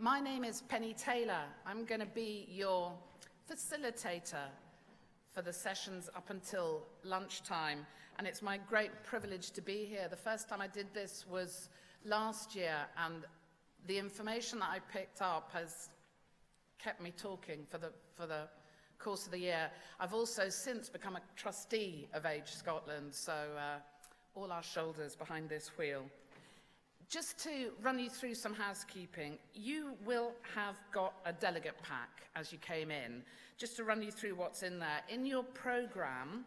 My name is Pennie Taylor. I'm going to be your facilitator for the sessions up until lunchtime, and it's my great privilege to be here. The first time I did this was last year, and the information that I picked up has kept me talking for the course of the year. I've also since become a trustee of Age Scotland, so all our shoulders behind this wheel. Just to run you through some housekeeping, you will have got a delegate pack as you came in. Just to run you through what's in there. In your programme,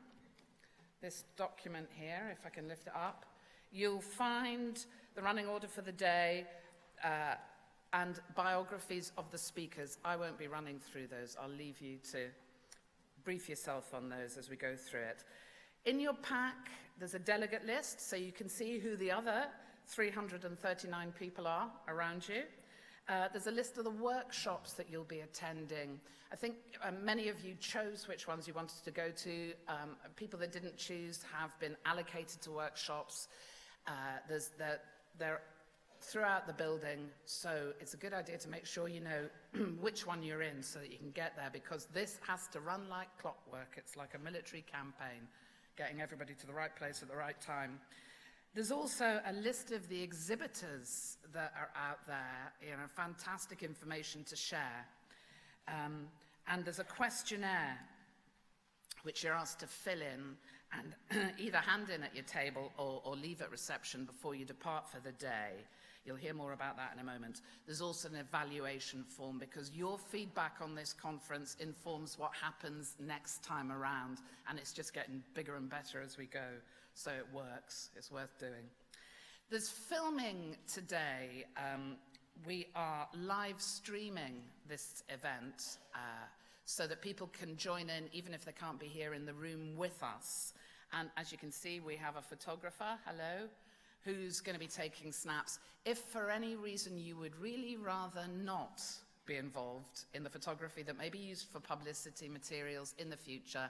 this document here, if I can lift it up, you'll find the running order for the day and biographies of the speakers. I won't be running through those. I'll leave you to brief yourself on those as we go through it. In your pack, there's a delegate list, so you can see who the other 339 people are around you. There's a list of the workshops that you'll be attending. I think many of you chose which ones you wanted to go to. People that didn't choose have been allocated to workshops. They're throughout the building, so it's a good idea to make sure you know which one you're in so that you can get there, because this has to run like clockwork. It's like a military campaign, getting everybody to the right place at the right time. There's also a list of the exhibitors that are out there, fantastic information to share. And there's a questionnaire which you're asked to fill in and either hand in at your table or leave at reception before you depart for the day. You'll hear more about that in a moment. There's also an evaluation form, because your feedback on this conference informs what happens next time around, and it's just getting bigger and better as we go. So it works. It's worth doing. There's filming today. We are live streaming this event so that people can join in even if they can't be here in the room with us. And as you can see, we have a photographer, hello, who's going to be taking snaps. If for any reason you would really rather not be involved in the photography that may be used for publicity materials in the future,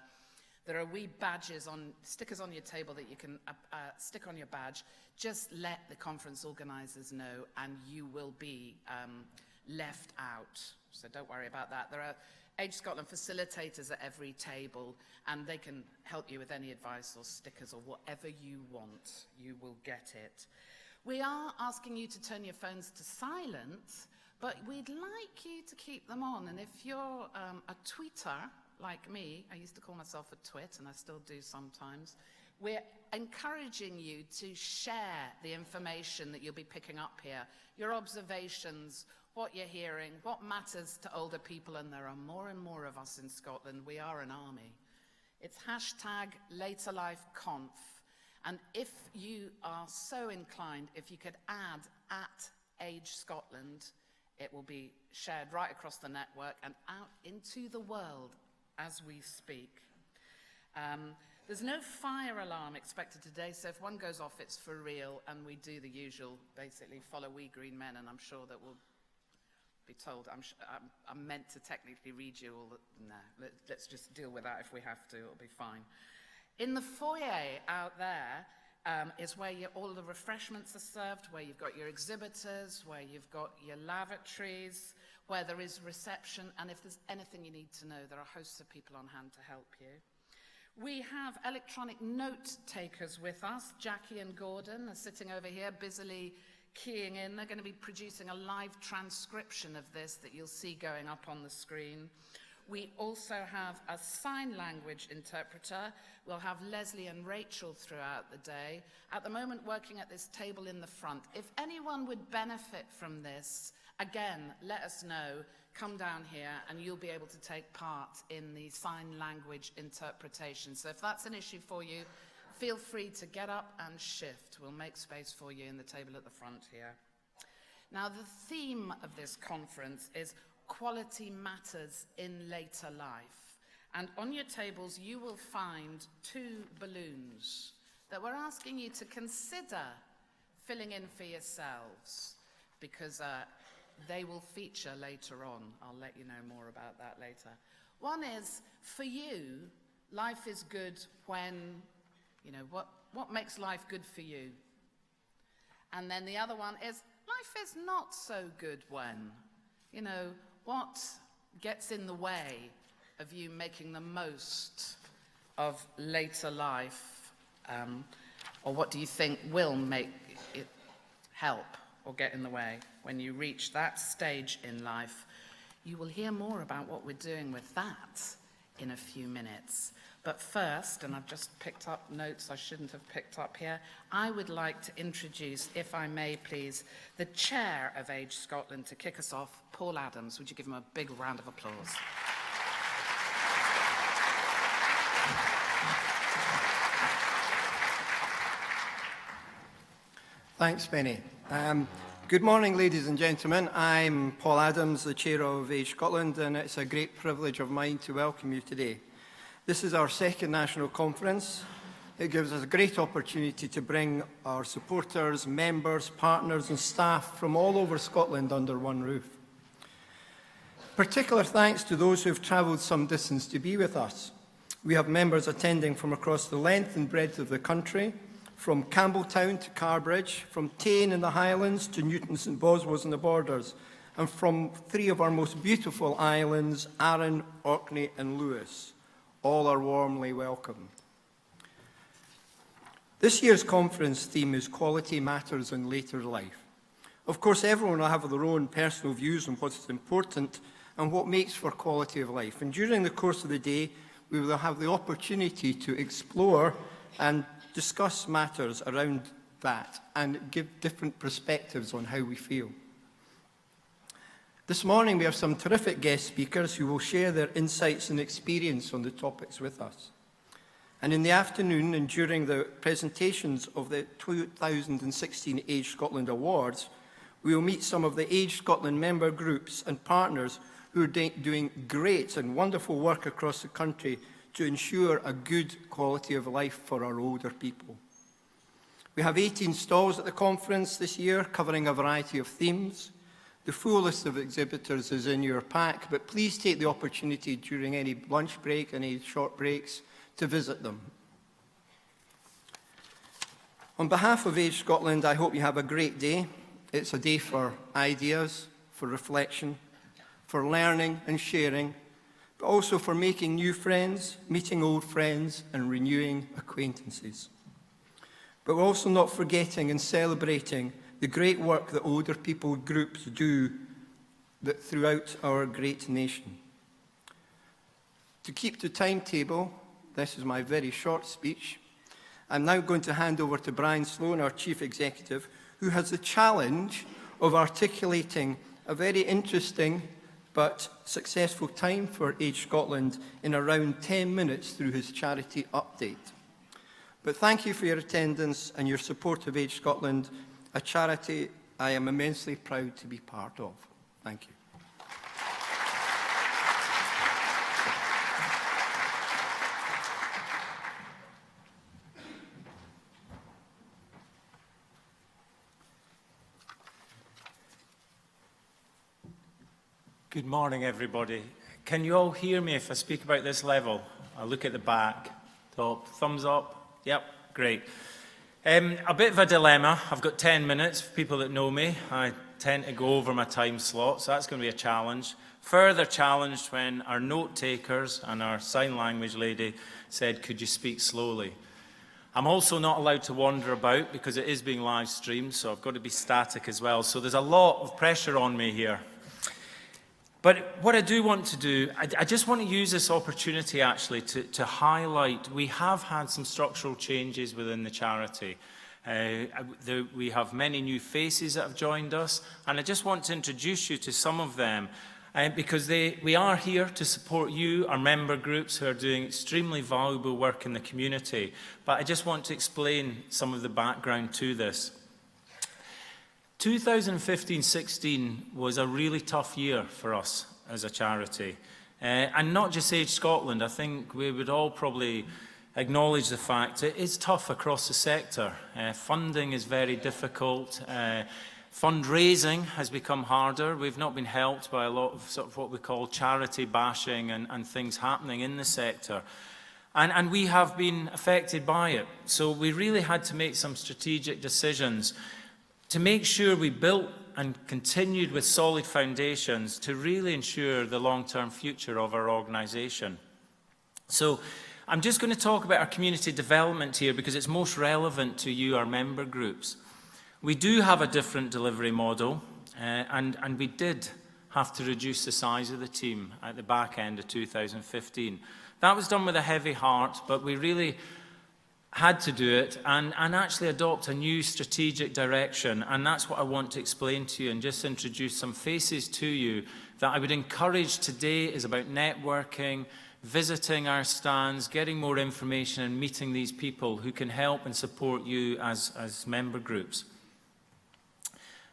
there are wee badges stickers on your table that you can stick on your badge. Just let the conference organisers know and you will be left out. So don't worry about that. There are Age Scotland facilitators at every table, and they can help you with any advice or stickers or whatever you want. You will get it. We are asking you to turn your phones to silent, but we'd like you to keep them on. And if you're a tweeter, like me, I used to call myself a twit, and I still do sometimes, we're encouraging you to share the information that you'll be picking up here, your observations, what you're hearing, what matters to older people, and there are more and more of us in Scotland. We are an army. It's #LaterLifeConf, and if you are so inclined, if you could add @Age Scotland, it will be shared right across the network and out into the world as we speak. There's no fire alarm expected today, so if one goes off, it's for real, and we do the usual, basically follow we green men, and I'm sure that we'll be told. I'm meant to technically read you all. No, let's just deal with that if we have to. It'll be fine. In the foyer out there is where all the refreshments are served, where you've got your exhibitors, where you've got your lavatories, where there is reception, and if there's anything you need to know, there are hosts of people on hand to help you. We have electronic note takers with us. Jackie and Gordon are sitting over here busily keying in. They're going to be producing a live transcription of this that you'll see going up on the screen. We also have a sign language interpreter. We'll have Leslie and Rachel throughout the day. At the moment, working at this table in the front. If anyone would benefit from this, again, let us know. Come down here and you'll be able to take part in the sign language interpretation. So if that's an issue for you, feel free to get up and shift. We'll make space for you in the table at the front here. Now, the theme of this conference is Quality Matters in Later Life. And on your tables, you will find 2 balloons that we're asking you to consider filling in for yourselves, because they will feature later on. I'll let you know more about that later. One is, for you, life is good when, what makes life good for you? And then the other one is, life is not so good when. You know, what gets in the way of you making the most of later life? Or what do you think will make it help or get in the way when you reach that stage in life? You will hear more about what we're doing with that in a few minutes. But first, and I've just picked up notes I shouldn't have picked up here, I would like to introduce, if I may please, the Chair of Age Scotland to kick us off, Paul Adams. Would you give him a big round of applause? Thanks, Pennie. Good morning, ladies and gentlemen. I'm Paul Adams, the Chair of Age Scotland, and it's a great privilege of mine to welcome you today. This is our second national conference. It gives us a great opportunity to bring our supporters, members, partners and staff from all over Scotland under one roof. Particular thanks to those who have travelled some distance to be with us. We have members attending from across the length and breadth of the country, from Campbelltown to Carbridge, from Tain in the Highlands to Newton St Boswells in the Borders, and from three of our most beautiful islands, Arran, Orkney and Lewis. All are warmly welcome. This year's conference theme is Quality Matters in Later Life. Of course, everyone will have their own personal views on what's important and what makes for quality of life. And during the course of the day, we will have the opportunity to explore and discuss matters around that and give different perspectives on how we feel. This morning we have some terrific guest speakers who will share their insights and experience on the topics with us. And in the afternoon and during the presentations of the 2016 Age Scotland Awards, we will meet some of the Age Scotland member groups and partners who are doing great and wonderful work across the country to ensure a good quality of life for our older people. We have 18 stalls at the conference this year covering a variety of themes. The full list of exhibitors is in your pack, but please take the opportunity during any lunch break, any short breaks, to visit them. On behalf of Age Scotland, I hope you have a great day. It's a day for ideas, for reflection, for learning and sharing, but also for making new friends, meeting old friends, and renewing acquaintances. But we're also not forgetting and celebrating the great work that older people groups do throughout our great nation. To keep to timetable, this is my very short speech. I'm now going to hand over to Brian Sloan, our Chief Executive, who has the challenge of articulating a very interesting but successful time for Age Scotland in around 10 minutes through his charity update. But thank you for your attendance and your support of Age Scotland, a charity I am immensely proud to be part of. Thank you. Good morning, everybody. Can you all hear me if I speak about this level? I'll look at the back, top, thumbs up. Yep, great. A bit of a dilemma. I've got 10 minutes. For people that know me, I tend to go over my time slot, so that's going to be a challenge. Further challenged when our note takers and our sign language lady said, could you speak slowly? I'm also not allowed to wander about because it is being live streamed, so I've got to be static as well. So there's a lot of pressure on me here. But what I do want to do, I just want to use this opportunity actually to highlight we have had some structural changes within the charity. We have many new faces that have joined us, and I just want to introduce you to some of them because we are here to support you, our member groups who are doing extremely valuable work in the community. But I just want to explain some of the background to this. 2015-16 was a really tough year for us as a charity. And not just Age Scotland, I think we would all probably acknowledge the fact it is tough across the sector. Funding is very difficult. Fundraising has become harder. We've not been helped by a lot of sort of what we call charity bashing and things happening in the sector. And we have been affected by it. So we really had to make some strategic decisions to make sure we built and continued with solid foundations to really ensure the long-term future of our organisation. So I'm just going to talk about our community development here because it's most relevant to you, our member groups. We do have a different delivery model, and we did have to reduce the size of the team at the back end of 2015. That was done with a heavy heart, but we really had to do it and actually adopt a new strategic direction. And that's what I want to explain to you and just introduce some faces to you that I would encourage today is about networking, visiting our stands, getting more information and meeting these people who can help and support you as member groups.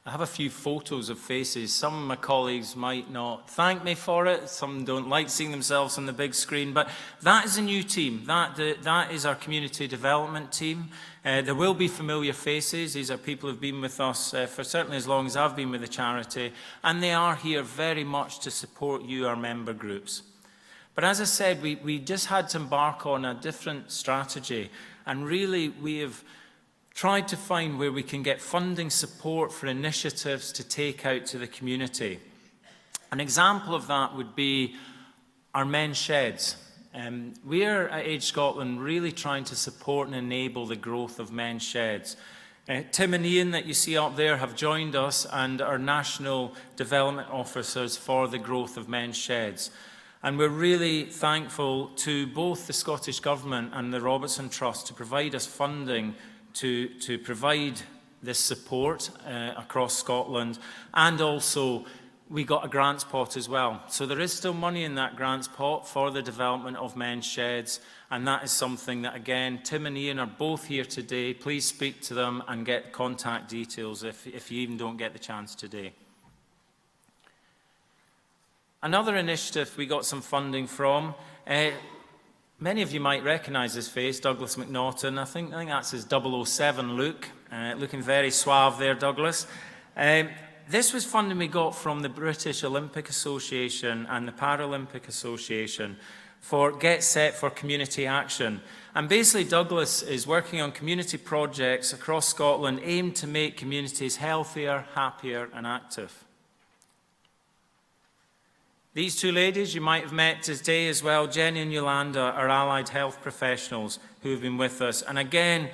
I have a few photos of faces. Some of my colleagues might not thank me for it. Some don't like seeing themselves on the big screen. But that is a new team. That is our community development team. There will be familiar faces. These are people who have been with us for certainly as long as I've been with the charity. And they are here very much to support you, our member groups. But as I said, we just had to embark on a different strategy. And really, we have tried to find where we can get funding support for initiatives to take out to the community. An example of that would be our men's sheds. We're at Age Scotland really trying to support and enable the growth of men's sheds. Tim and Ian that you see up there have joined us and are national development officers for the growth of men's sheds. And we're really thankful to both the Scottish Government and the Robertson Trust to provide us funding to provide this support across Scotland, and also we got a grants pot as well. So there is still money in that grants pot for the development of men's sheds, and that is something that, again, Tim and Ian are both here today. Please speak to them and get contact details if you even don't get the chance today. Another initiative we got some funding from, many of you might recognise this face, Douglas McNaughton. I think that's his 007 look, looking very suave there, Douglas. This was funding we got from the British Olympic Association and the Paralympic Association for Get Set for Community Action. And basically Douglas is working on community projects across Scotland aimed to make communities healthier, happier and active. These two ladies you might have met today as well, Jenny and Yolanda, are allied health professionals who have been with us. And again,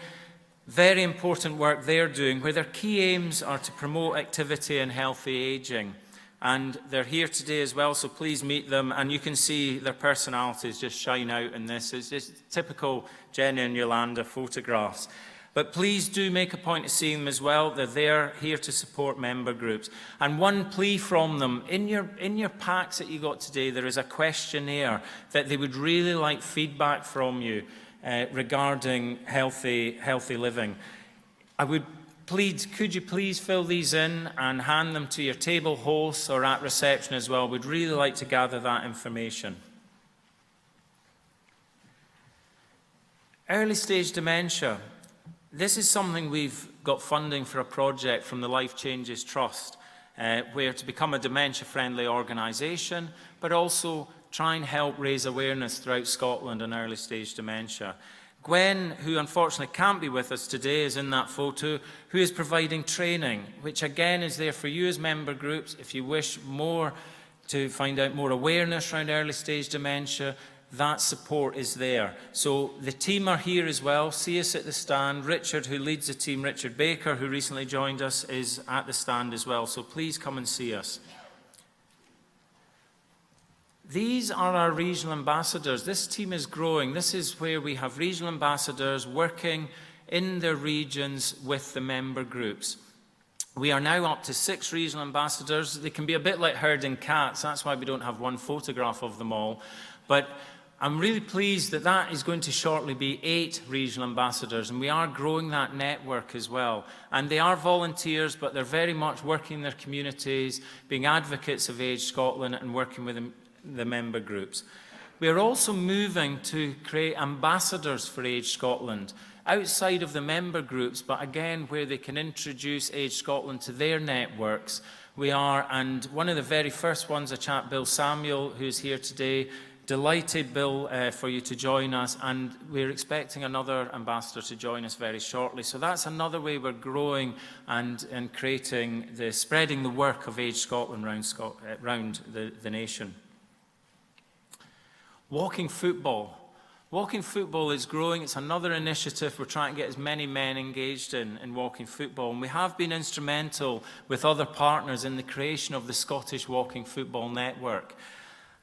very important work they're doing, where their key aims are to promote activity and healthy ageing. And they're here today as well, so please meet them. And you can see their personalities just shine out in this. It's just typical Jenny and Yolanda photographs. But please do make a point of seeing them as well. They're there, here to support member groups. And one plea from them, in your packs that you got today, there is a questionnaire that they would really like feedback from you regarding healthy living. I would plead, could you please fill these in and hand them to your table hosts or at reception as well? We'd really like to gather that information. Early stage dementia. This is something we've got funding for a project from the Life Changes Trust, where to become a dementia-friendly organisation, but also try and help raise awareness throughout Scotland on early stage dementia. Gwen, who unfortunately can't be with us today, is in that photo, who is providing training, which again is there for you as member groups. If you wish more to find out more awareness around early stage dementia, that support is there. So the team are here as well. See us at the stand. Richard, who leads the team, Richard Baker, who recently joined us, is at the stand as well. So please come and see us. These are our regional ambassadors. This team is growing. This is where we have regional ambassadors working in their regions with the member groups. We are now up to 6 regional ambassadors. They can be a bit like herding cats. That's why we don't have one photograph of them all. But I'm really pleased that that is going to shortly be 8 regional ambassadors, and we are growing that network as well. And they are volunteers, but they're very much working in their communities, being advocates of Age Scotland and working with the member groups. We are also moving to create ambassadors for Age Scotland outside of the member groups, but again where they can introduce Age Scotland to their networks. We are, and one of the very first ones, a chap, Bill Samuel, who's here today, delighted, Bill, for you to join us, and we're expecting another ambassador to join us very shortly. So that's another way we're growing and creating spreading the work of Age Scotland around the nation. Walking football. Walking football is growing. It's another initiative we're trying to get as many men engaged in walking football. And we have been instrumental with other partners in the creation of the Scottish Walking Football Network.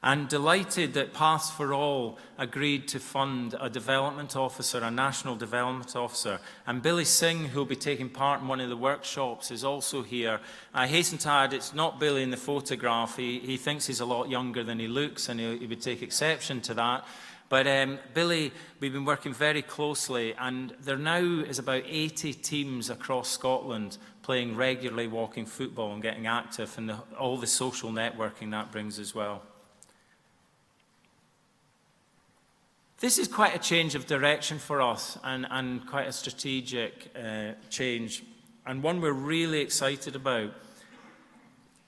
And delighted that Paths for All agreed to fund a development officer, a national development officer. And Billy Singh, who will be taking part in one of the workshops, is also here. I hasten to add, it's not Billy in the photograph. He thinks he's a lot younger than he looks, and he would take exception to that. But Billy, we've been working very closely, and there now is about 80 teams across Scotland playing regularly walking football and getting active, and all the social networking that brings as well. This is quite a change of direction for us, and quite a strategic change, and one we're really excited about.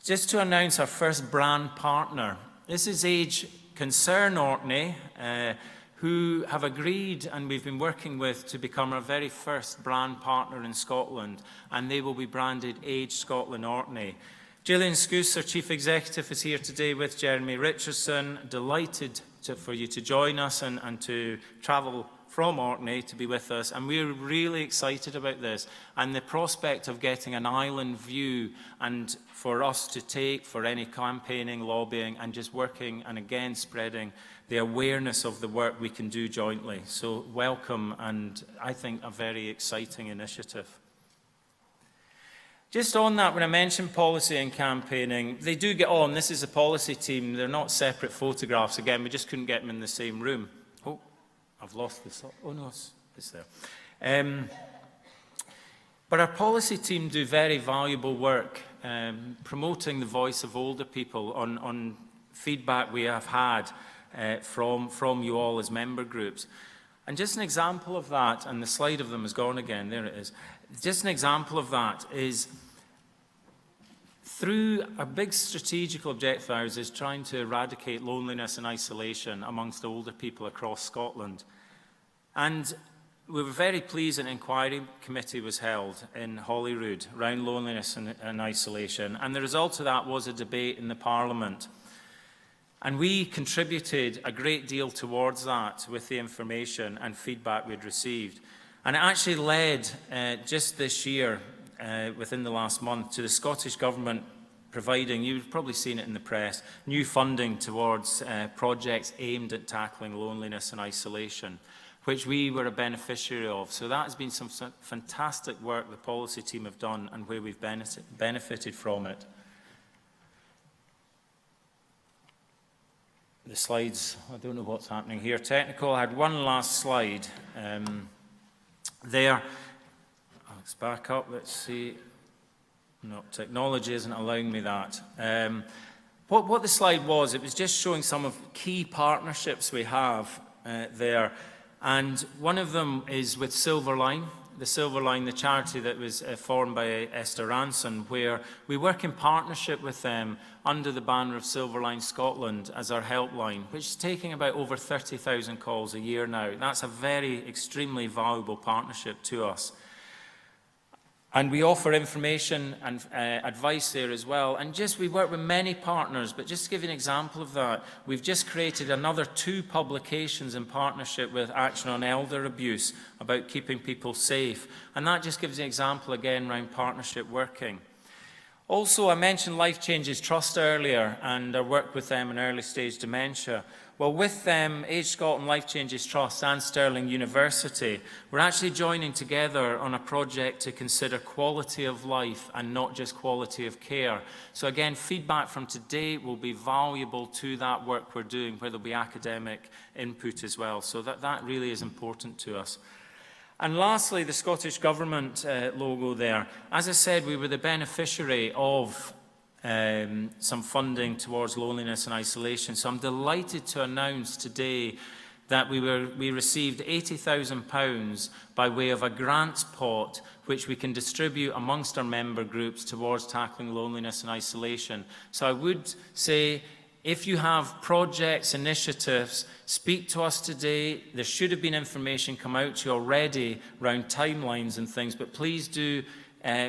Just to announce our first brand partner. This is Age Concern Orkney, who have agreed, and we've been working with, to become our very first brand partner in Scotland, and they will be branded Age Scotland Orkney. Gillian Scoose, our Chief Executive, is here today with Jeremy Richardson. Delighted for you to join us and to travel from Orkney to be with us, and we're really excited about this and the prospect of getting an island view, and for us to take for any campaigning, lobbying, and just working and again spreading the awareness of the work we can do jointly. So welcome, and I think a very exciting initiative. Just on that, when I mentioned policy and campaigning, they do get on. This is a policy team. They're not separate photographs. Again, we just couldn't get them in the same room. Oh, I've lost this. Oh, no, it's there. But our policy team do very valuable work promoting the voice of older people on feedback we have had from you all as member groups. And just an example of that, and the slide of them has gone again, there it is. Just an example of that is through a big strategic objective of ours is trying to eradicate loneliness and isolation amongst older people across Scotland. And we were very pleased an inquiry committee was held in Holyrood around loneliness and isolation. And the result of that was a debate in the Parliament. And we contributed a great deal towards that with the information and feedback we'd received. And it actually led, just this year, within the last month, to the Scottish Government providing, you've probably seen it in the press, new funding towards projects aimed at tackling loneliness and isolation, which we were a beneficiary of. So that has been some fantastic work the policy team have done and where we've benefited from it. The slides, I don't know what's happening here. Technical, I had one last slide there. Let's back up, let's see. No, technology isn't allowing me that. What the slide was, it was just showing some of key partnerships we have there. And one of them is with Silverline. The Silverline, the charity that was formed by Esther Ranson, where we work in partnership with them under the banner of Silverline Scotland as our helpline, which is taking about over 30,000 calls a year now. That's a very extremely valuable partnership to us. And we offer information and advice there as well. And we work with many partners, but just to give you an example of that, we've just created another 2 publications in partnership with Action on Elder Abuse about keeping people safe. And that just gives you an example again around partnership working. Also, I mentioned Life Changes Trust earlier and our work with them in early stage dementia. Well, with them, Age Scotland, Life Changes Trust and Stirling University, we're actually joining together on a project to consider quality of life and not just quality of care. So again, feedback from today will be valuable to that work we're doing, where there'll be academic input as well. So that really is important to us. And lastly, the Scottish Government logo there. As I said, we were the beneficiary of some funding towards loneliness and isolation. So I'm delighted to announce today that we received £80,000 by way of a grants pot, which we can distribute amongst our member groups towards tackling loneliness and isolation. So I would say If you have projects, initiatives, speak to us today. There should have been information come out to you already around timelines and things, but please do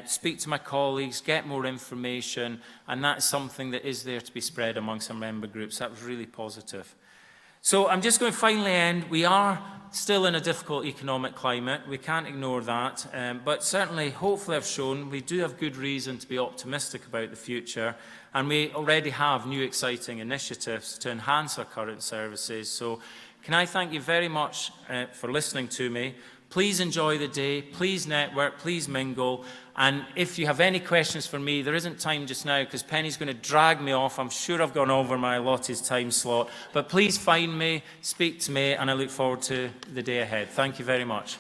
speak to my colleagues, get more information, and that's something that is there to be spread amongst our member groups. That was really positive. So I'm just going to finally end. We are still in a difficult economic climate. We can't ignore that. But certainly, hopefully I've shown we do have good reason to be optimistic about the future. And we already have new exciting initiatives to enhance our current services. So can I thank you very much for listening to me. Please enjoy the day. Please network. Please mingle. And if you have any questions for me, there isn't time just now because Penny's going to drag me off. I'm sure I've gone over my allotted time slot. But please find me, speak to me, and I look forward to the day ahead. Thank you very much.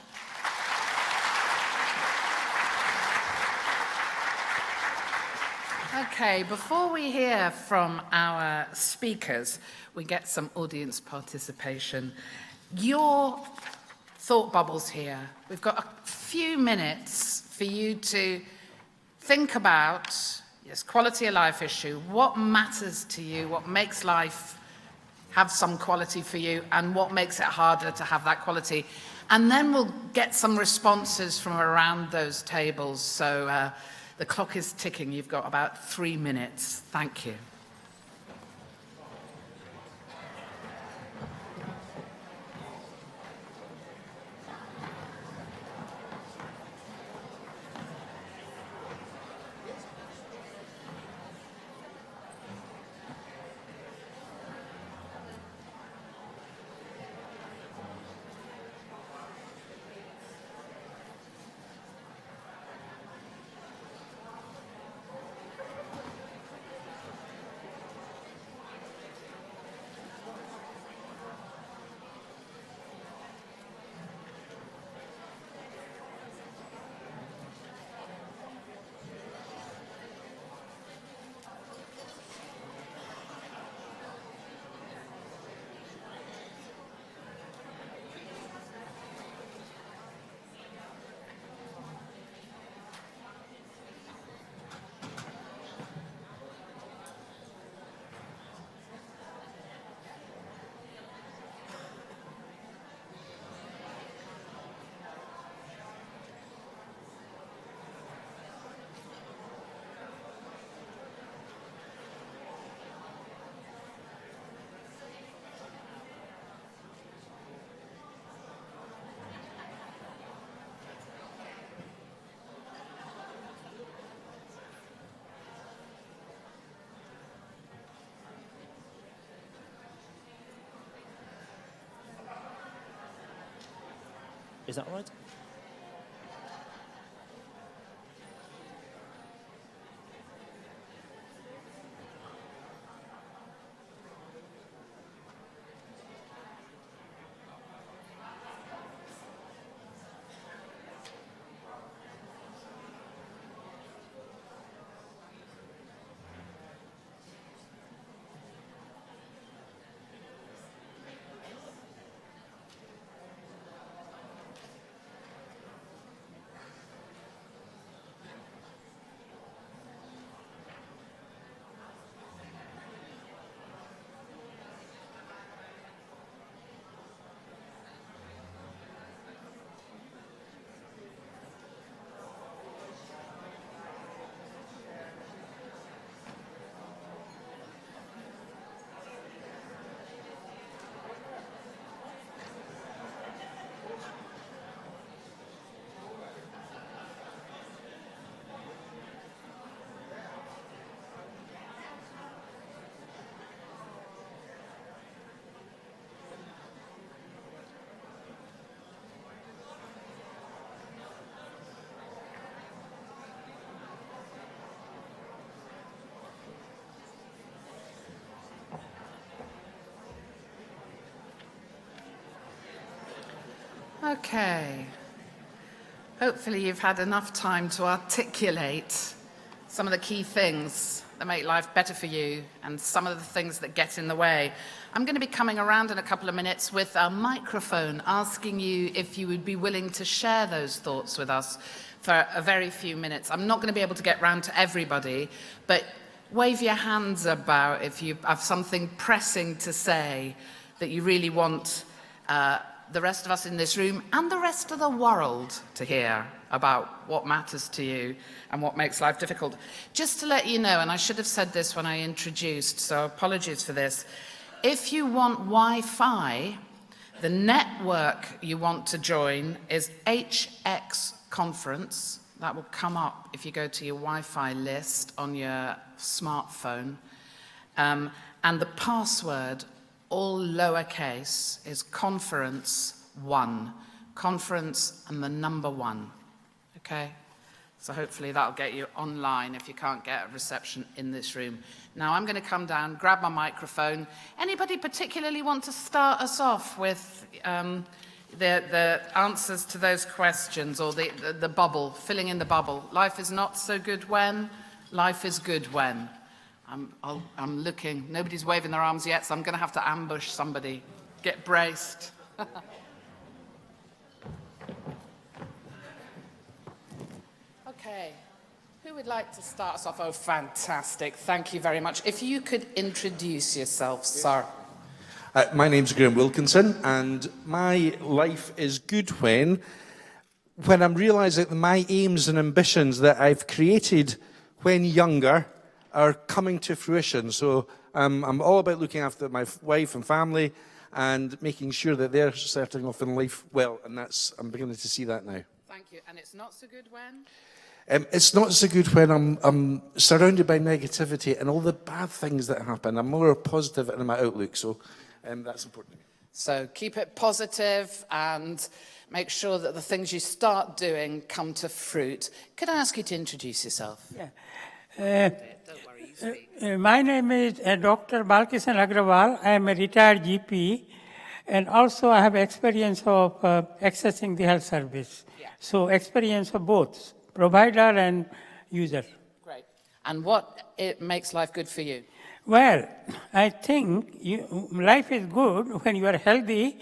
Okay, before we hear from our speakers, we get some audience participation. Your thought bubbles here. We've got a few minutes for you to think about this quality of life issue. What matters to you? What makes life have some quality for you? And what makes it harder to have that quality? And then we'll get some responses from around those tables. So the clock is ticking. You've got about 3 minutes. Thank you. Is that right? Okay. Hopefully you've had enough time to articulate some of the key things that make life better for you and some of the things that get in the way. I'm going to be coming around in a couple of minutes with a microphone asking you if you would be willing to share those thoughts with us for a very few minutes. I'm not going to be able to get round to everybody, but wave your hands about if you have something pressing to say that you really want the rest of us in this room and the rest of the world to hear about what matters to you and what makes life difficult. Just to let you know, and I should have said this when I introduced, so apologies for this, if you want Wi-Fi, the network you want to join is HX Conference. That will come up if you go to your Wi-Fi list on your smartphone. And the password, all lowercase, is conference1. Conference and the number 1. Okay? So hopefully that'll get you online if you can't get a reception in this room. Now I'm going to come down, grab my microphone. Anybody particularly want to start us off with the answers to those questions, or the bubble, filling in the bubble? Life is not so good when, life is good when. I'm looking, nobody's waving their arms yet, so I'm going to have to ambush somebody. Get braced. Okay, who would like to start us off? Oh, fantastic, thank you very much. If you could introduce yourself, sir. My name's Graham Wilkinson, and my life is good when I'm realising that my aims and ambitions that I've created when younger are coming to fruition. So I'm all about looking after my wife and family and making sure that they're starting off in life well, and I'm beginning to see that now. Thank you. And it's not so good when? It's not so good when I'm surrounded by negativity and all the bad things that happen. I'm more positive in my outlook, so that's important. So keep it positive and make sure that the things you start doing come to fruit. Could I ask you to introduce yourself? Yeah. Don't worry, you speak. My name is Dr. Balkishan Agrawal. I am a retired GP, and also I have experience of accessing the health service. Yeah. So experience of both, provider and user. Great. And what it makes life good for you? Well, I think life is good when you are healthy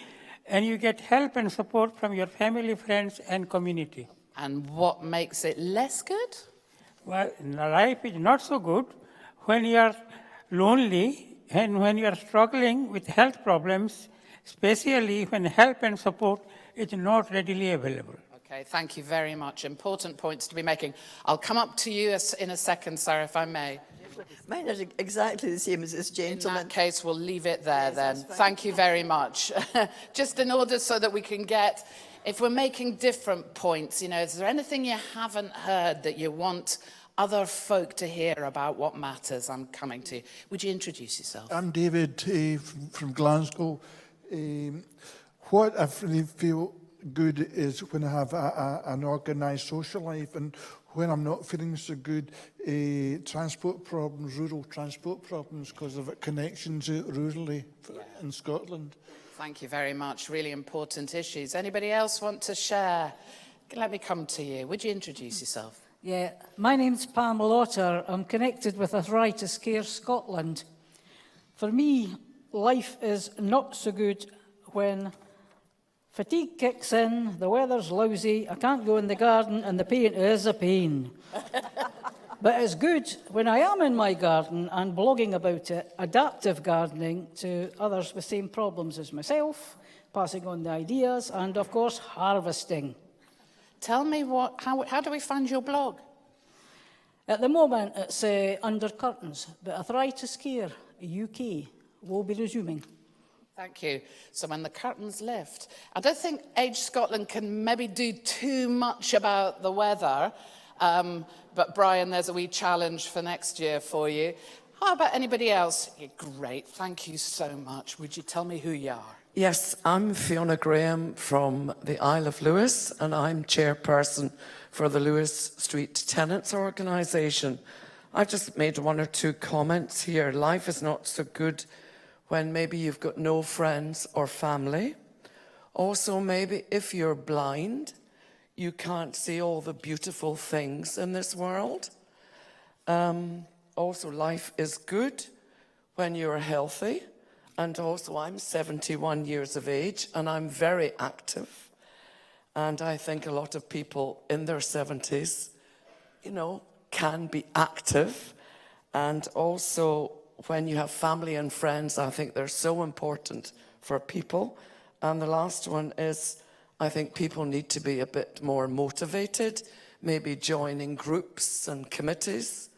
and you get help and support from your family, friends, and community. And what makes it less good? Well, life is not so good when you are lonely and when you are struggling with health problems, especially when help and support is not readily available. Okay, thank you very much. Important points to be making. I'll come up to you in a second, sir, if I may. Mine are exactly the same as this In gentleman. that case, we'll leave it there Yes, then. that's fine. Thank you very much. Just in order so that we can get, if we're making different points, is there anything you haven't heard that you want other folk to hear about what matters? I'm coming to you. Would you introduce yourself? I'm David from Glasgow. What I really feel good is when I have an organised social life, and when I'm not feeling so good, transport problems, rural transport problems, because of connections rurally in Scotland. Thank you very much. Really important issues. Anybody else want to share? Let me come to you. Would you introduce yourself? Yeah, my name's Pam Lotter. I'm connected with Arthritis Care Scotland. For me, life is not so good when fatigue kicks in, the weather's lousy, I can't go in the garden, and the pain is a pain. But it's good when I am in my garden and blogging about it, adaptive gardening to others with same problems as myself, passing on the ideas, and of course, harvesting. Tell me how do we find your blog? At the moment, it's under curtains, but Arthritis Care UK will be resuming. Thank you. So when the curtains lift, I don't think Age Scotland can maybe do too much about the weather, but Brian, there's a wee challenge for next year for you. How about anybody else? Yeah, great, thank you so much. Would you tell me who you are? Yes, I'm Fiona Graham from the Isle of Lewis, and I'm chairperson for the Lewis Street Tenants Organisation. I've just made one or two comments here. Life is not so good when maybe you've got no friends or family. Also, maybe if you're blind, you can't see all the beautiful things in this world. Also, life is good when you're healthy. And also, I'm 71 years of age, and I'm very active. And I think a lot of people in their 70s, can be active. And also, when you have family and friends, I think they're so important for people. And the last one is, I think people need to be a bit more motivated, maybe joining groups and committees.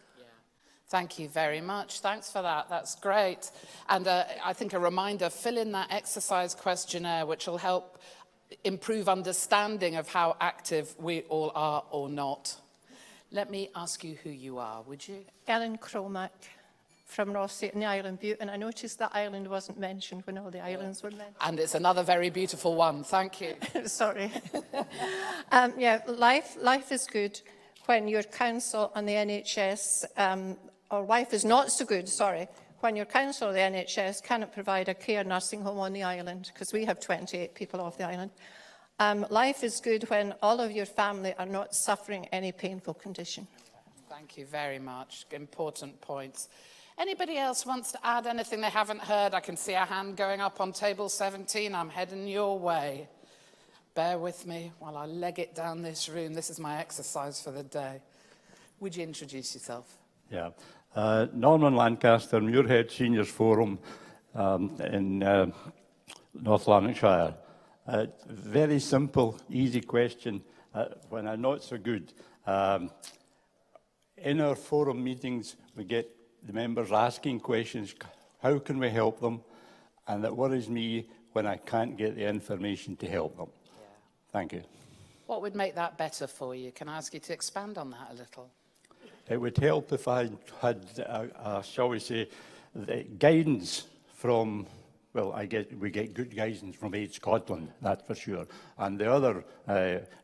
Thank you very much. Thanks for that. That's great. And I think a reminder, fill in that exercise questionnaire, which will help improve understanding of how active we all are or not. Let me ask you who you are, would you? Ellen Cromack from Rossy in the Island Butte, and I noticed that Ireland wasn't mentioned when all the islands were mentioned. And it's another very beautiful one. Thank you. Sorry. Yeah, life is good when your council and the NHS, or life is not so good, sorry, when your council or the NHS cannot provide a care nursing home on the island, because we have 28 people off the island. Life is good when all of your family are not suffering any painful condition. Thank you very much. Important points. Anybody else wants to add anything they haven't heard? I can see a hand going up on table 17. I'm heading your way. Bear with me while I leg it down this room. This is my exercise for the day. Would you introduce yourself? Yeah. Norman Lancaster, Muirhead Seniors Forum in North Lanarkshire. Very simple, easy question. When I'm not so good, in our forum meetings, we get the members asking questions, how can we help them? And it worries me when I can't get the information to help them. Yeah. Thank you. What would make that better for you? Can I ask you to expand on that a little? It would help if I had, shall we say, the guidance from, well, we get good guidance from Age Scotland, that's for sure. And the other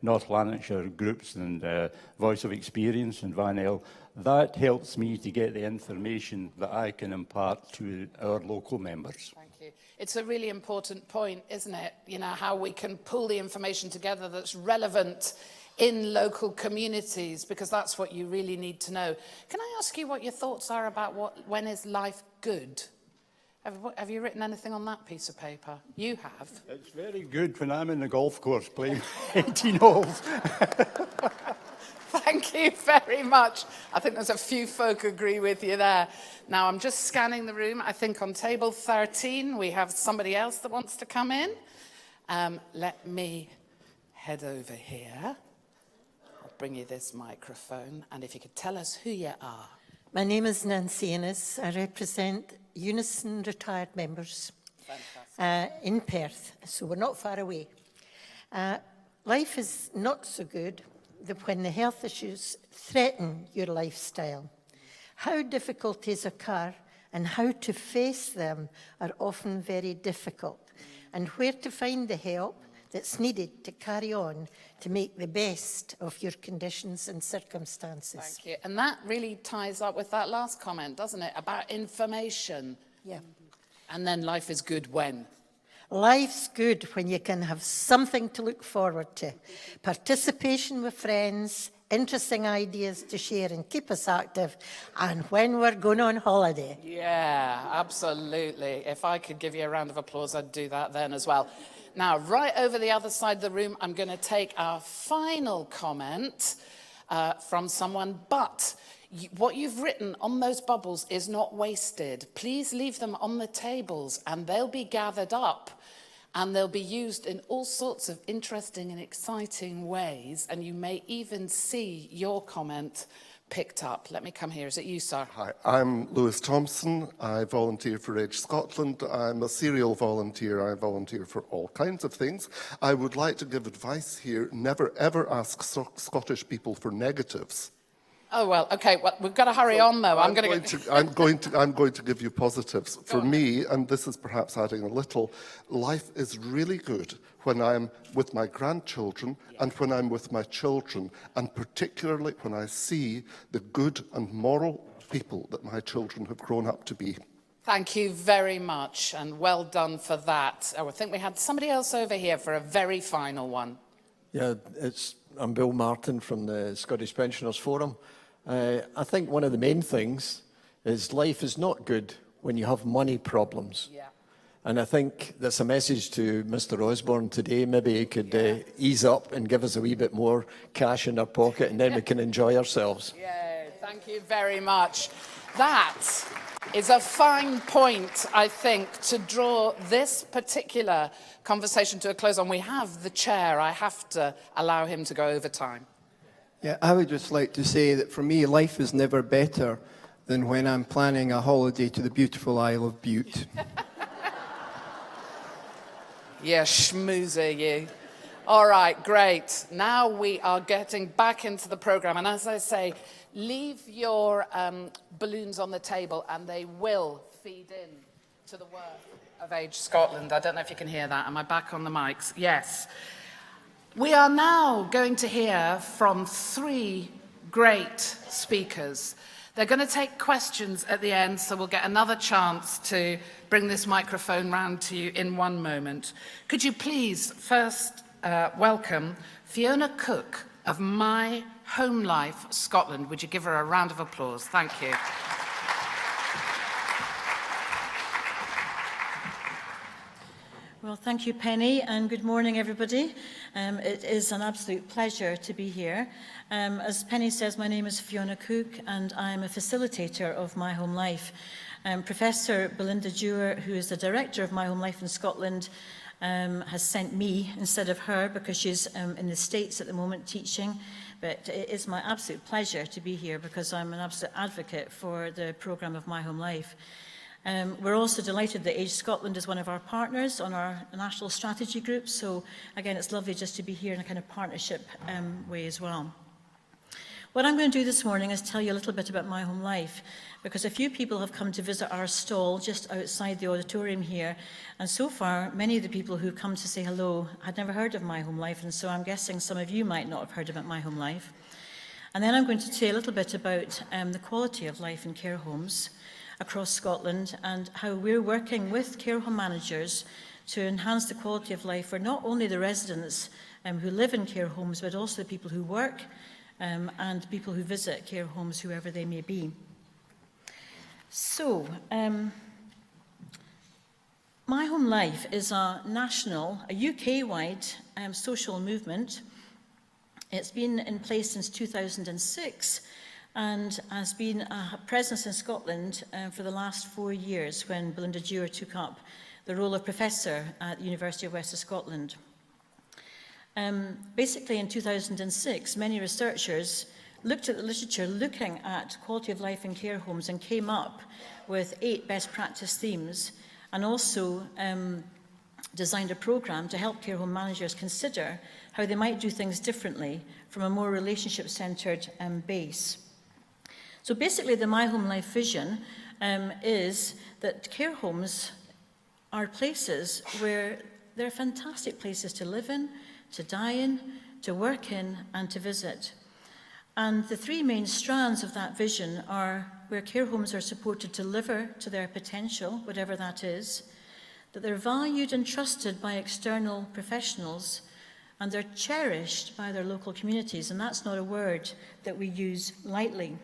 North Lanarkshire groups and Voice of Experience and Vanel, that helps me to get the information that I can impart to our local members. Thank you. It's a really important point, isn't it? You know, how we can pull the information together that's relevant in local communities, because that's what you really need to know. Can I ask you what your thoughts are about when is life good? Have you written anything on that piece of paper? You have. It's very good when I'm in the golf course playing 18 holes. Thank you very much. I think there's a few folk agree with you there. Now, I'm just scanning the room. I think on table 13, we have somebody else that wants to come in. Let me head over here. I'll bring you this microphone. And if you could tell us who you are. My name is Nancy Innes. I represent Unison retired members in Perth, so we're not far away. Life is not so good when the health issues threaten your lifestyle. How difficulties occur and how to face them are often very difficult, and where to find the help that's needed to carry on to make the best of your conditions and circumstances. Thank you. And that really ties up with that last comment, doesn't it? About information. Yeah. And then life is good when? Life's good when you can have something to look forward to. Participation with friends, interesting ideas to share and keep us active, and when we're going on holiday. Yeah, absolutely. If I could give you a round of applause, I'd do that then as well. Now, right over the other side of the room, I'm going to take our final comment from someone, but what you've written on those bubbles is not wasted. Please leave them on the tables and they'll be gathered up and they'll be used in all sorts of interesting and exciting ways, and you may even see your comment picked up. Let me come here. Is it you, sir? Hi, I'm Lewis Thompson. I volunteer for Age Scotland. I'm a serial volunteer. I volunteer for all kinds of things. I would like to give advice here. Never ever ask Scottish people for negatives. Oh, well, okay, well, we've got to hurry on, though. I'm going to give you positives. For me, and this is perhaps adding a little, life is really good when I'm with my grandchildren and when I'm with my children, and particularly when I see the good and moral people that my children have grown up to be. Thank you very much, and well done for that. Oh, I think we had somebody else over here for a very final one. Yeah, I'm Bill Martin from the Scottish Pensioners Forum. I think one of the main things is life is not good when you have money problems. Yeah. And I think that's a message to Mr. Osborne today. Maybe he could ease up and give us a wee bit more cash in our pocket, and then we can enjoy ourselves. Yeah, thank you very much. That is a fine point, I think, to draw this particular conversation to a close on. We have the chair. I have to allow him to go over time. Yeah, I would just like to say that for me, life is never better than when I'm planning a holiday to the beautiful Isle of Bute. Yeah, schmoozer, you. All right, great. Now we are getting back into the programme. And as I say, leave your balloons on the table and they will feed in to the work of Age Scotland. I don't know if you can hear that. Am I back on the mics? Yes. We are now going to hear from 3 great speakers. They're going to take questions at the end, so we'll get another chance to bring this microphone round to you in one moment. Could you please first welcome Fiona Cooke of My Home Life Scotland. Would you give her a round of applause? Thank you. Well, thank you, Penny, and good morning, everybody. It is an absolute pleasure to be here. As Penny says, my name is Fiona Cooke, and I'm a facilitator of My Home Life. Professor Belinda Dewar, who is the director of My Home Life in Scotland, has sent me instead of her because she's in the States at the moment teaching. But it is my absolute pleasure to be here because I'm an absolute advocate for the programme of My Home Life. We're also delighted that Age Scotland is one of our partners on our national strategy group. So again, it's lovely just to be here in a kind of partnership way as well. What I'm going to do this morning is tell you a little bit about My Home Life, because a few people have come to visit our stall just outside the auditorium here. And so far, many of the people who come to say hello had never heard of My Home Life. And so I'm guessing some of you might not have heard about My Home Life. And then I'm going to say a little bit about the quality of life in care homes across Scotland and how we're working with care home managers to enhance the quality of life for not only the residents who live in care homes, but also the people who work and people who visit care homes, whoever they may be. So, My Home Life is a national, a UK-wide social movement. It's been in place since 2006 and has been a presence in Scotland for the last 4 years when Belinda Dewar took up the role of professor at the University of West of Scotland. Basically in 2006, many researchers looked at the literature looking at quality of life in care homes and came up with 8 best practice themes and also designed a programme to help care home managers consider how they might do things differently from a more relationship-centred base. So basically the My Home Life vision is that care homes are places where they're fantastic places to live in, to die in, to work in and to visit. And the 3 main strands of that vision are where care homes are supported to deliver to their potential, whatever that is, that they're valued and trusted by external professionals, and they're cherished by their local communities, and that's not a word that we use lightly.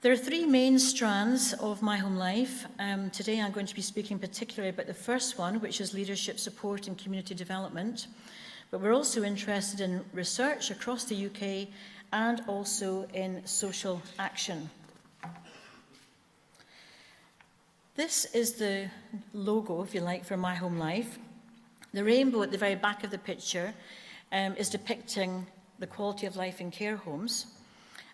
There are 3 main strands of My Home Life. Today I'm going to be speaking particularly about the first one, which is leadership support and community development. But we're also interested in research across the UK and also in social action. This is the logo, if you like, for My Home Life. The rainbow at the very back of the picture is depicting the quality of life in care homes.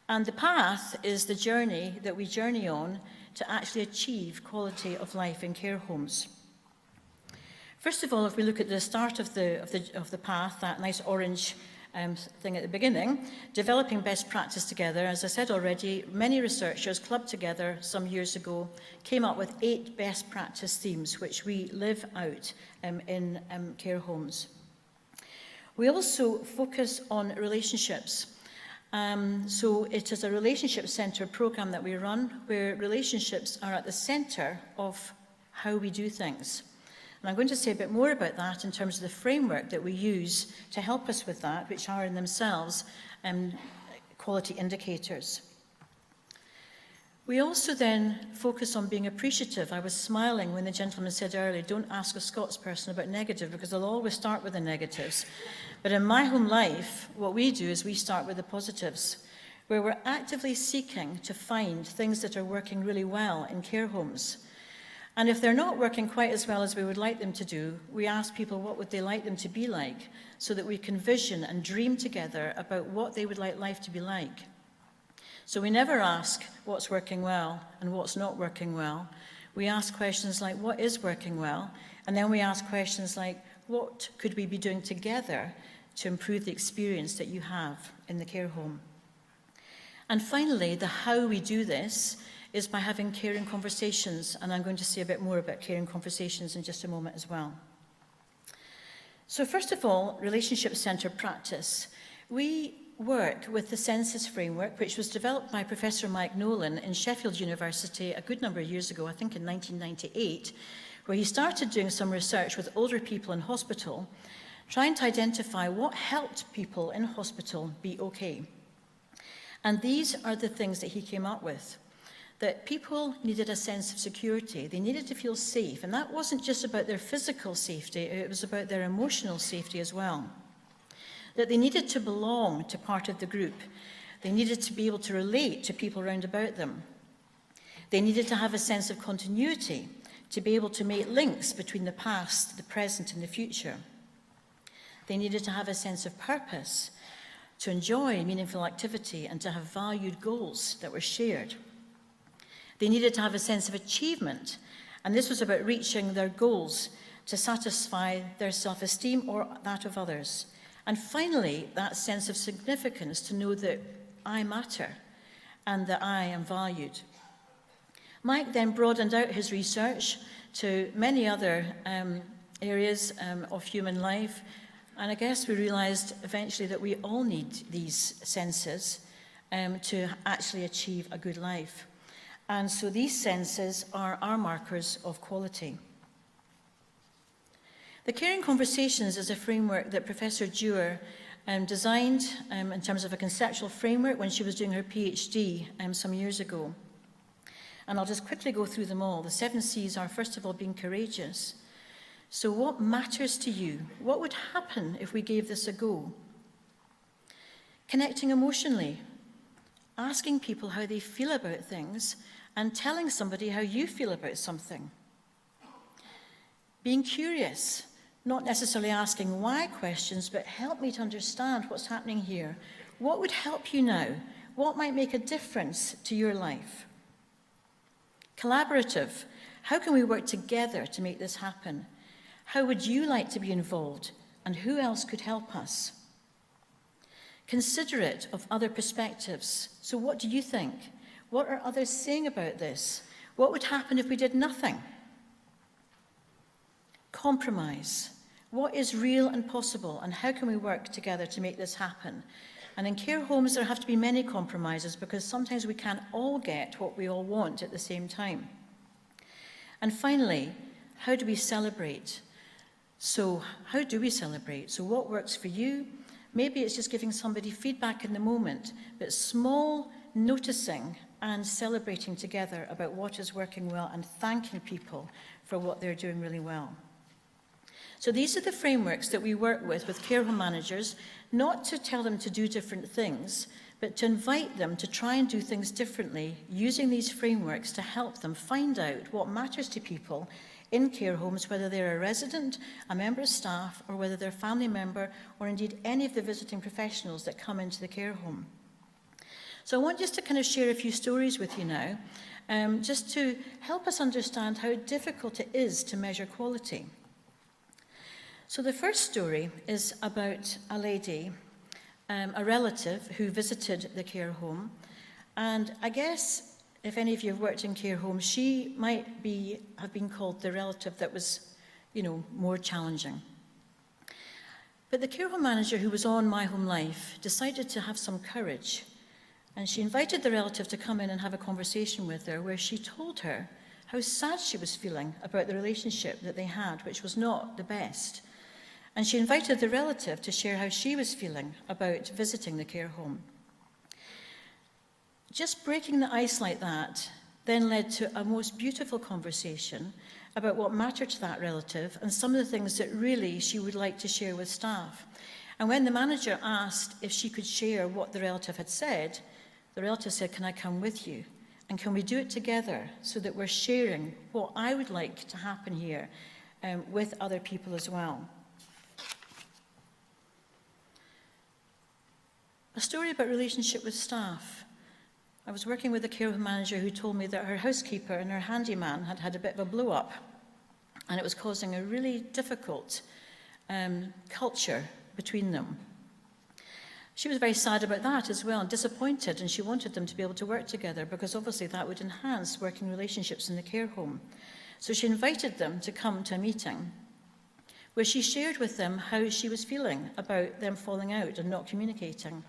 And the path is the journey that we journey on to actually achieve quality of life in care homes. First of all, if we look at the start of the path, that nice orange thing at the beginning, developing best practice together. As I said already, many researchers clubbed together some years ago, came up with 8 best practice themes, which we live out in care homes. We also focus on relationships. So it is a relationship-centred programme that we run, where relationships are at the centre of how we do things. And I'm going to say a bit more about that in terms of the framework that we use to help us with that, which are in themselves quality indicators. We also then focus on being appreciative. I was smiling when the gentleman said earlier, don't ask a Scotsperson about negative, because they'll always start with the negatives. But in My Home Life, what we do is we start with the positives. where we're actively seeking to find things that are working really well in care homes. And if they're not working quite as well as we would like them to do, we ask people what would they like them to be like, so that we can vision and dream together about what they would like life to be like. So we never ask what's working well and what's not working well. We ask questions like, what is working well? And then we ask questions like, what could we be doing together to improve the experience that you have in the care home? And finally, the how we do this is by having caring conversations, and I'm going to say a bit more about caring conversations in just a moment as well. So first of all, relationship-centred practice. We work with the census framework, which was developed by Professor Mike Nolan in Sheffield University a good number of years ago, I think in 1998, where he started doing some research with older people in hospital, trying to identify what helped people in hospital be okay. And these are the things that he came up with. That people needed a sense of security. They needed to feel safe. And that wasn't just about their physical safety, it was about their emotional safety as well. That they needed to belong to part of the group. They needed to be able to relate to people around about them. They needed to have a sense of continuity, to be able to make links between the past, the present, and the future. They needed to have a sense of purpose, to enjoy meaningful activity, and to have valued goals that were shared. They needed to have a sense of achievement, and this was about reaching their goals to satisfy their self-esteem or that of others. And finally, that sense of significance, to know that I matter and that I am valued. Mike then broadened out his research to many other areas of human life, and I guess we realised eventually that we all need these senses to actually achieve a good life. And so these senses are our markers of quality. The Caring Conversations is a framework that Professor Dewar designed in terms of a conceptual framework when she was doing her PhD some years ago. And I'll just quickly go through them all. The 7 C's are, first of all, being courageous. So what matters to you? What would happen if we gave this a go? Connecting emotionally, asking people how they feel about things and telling somebody how you feel about something. Being curious, not necessarily asking why questions, but help me to understand what's happening here. What would help you now? What might make a difference to your life? Collaborative, how can we work together to make this happen? How would you like to be involved, and who else could help us? Considerate of other perspectives. So what do you think? What are others saying about this? What would happen if we did nothing? Compromise. What is real and possible, and how can we work together to make this happen? And in care homes, there have to be many compromises, because sometimes we can't all get what we all want at the same time. And finally, how do we celebrate? So how do we celebrate? So what works for you? Maybe it's just giving somebody feedback in the moment, but small noticing and celebrating together about what is working well and thanking people for what they're doing really well. So these are the frameworks that we work with care home managers, not to tell them to do different things, but to invite them to try and do things differently, using these frameworks to help them find out what matters to people in care homes, whether they're a resident, a member of staff, or whether they're a family member, or indeed any of the visiting professionals that come into the care home. So I want just to kind of share a few stories with you now, just to help us understand how difficult it is to measure quality. So the first story is about a lady, a relative who visited the care home, and I guess if any of you have worked in care homes, she might have been called the relative that was, more challenging. But the care home manager who was on My Home Life decided to have some courage, and she invited the relative to come in and have a conversation with her, where she told her how sad she was feeling about the relationship that they had, which was not the best. And she invited the relative to share how she was feeling about visiting the care home. Just breaking the ice like that then led to a most beautiful conversation about what mattered to that relative and some of the things that really she would like to share with staff. And when the manager asked if she could share what the relative had said, the relative said, can I come with you? And can we do it together so that we're sharing what I would like to happen here with other people as well? A story about relationship with staff. I was working with a care home manager who told me that her housekeeper and her handyman had had a bit of a blow-up, and it was causing a really difficult culture between them. She was very sad about that as well, and disappointed, and she wanted them to be able to work together because obviously that would enhance working relationships in the care home. So she invited them to come to a meeting where she shared with them how she was feeling about them falling out and not communicating.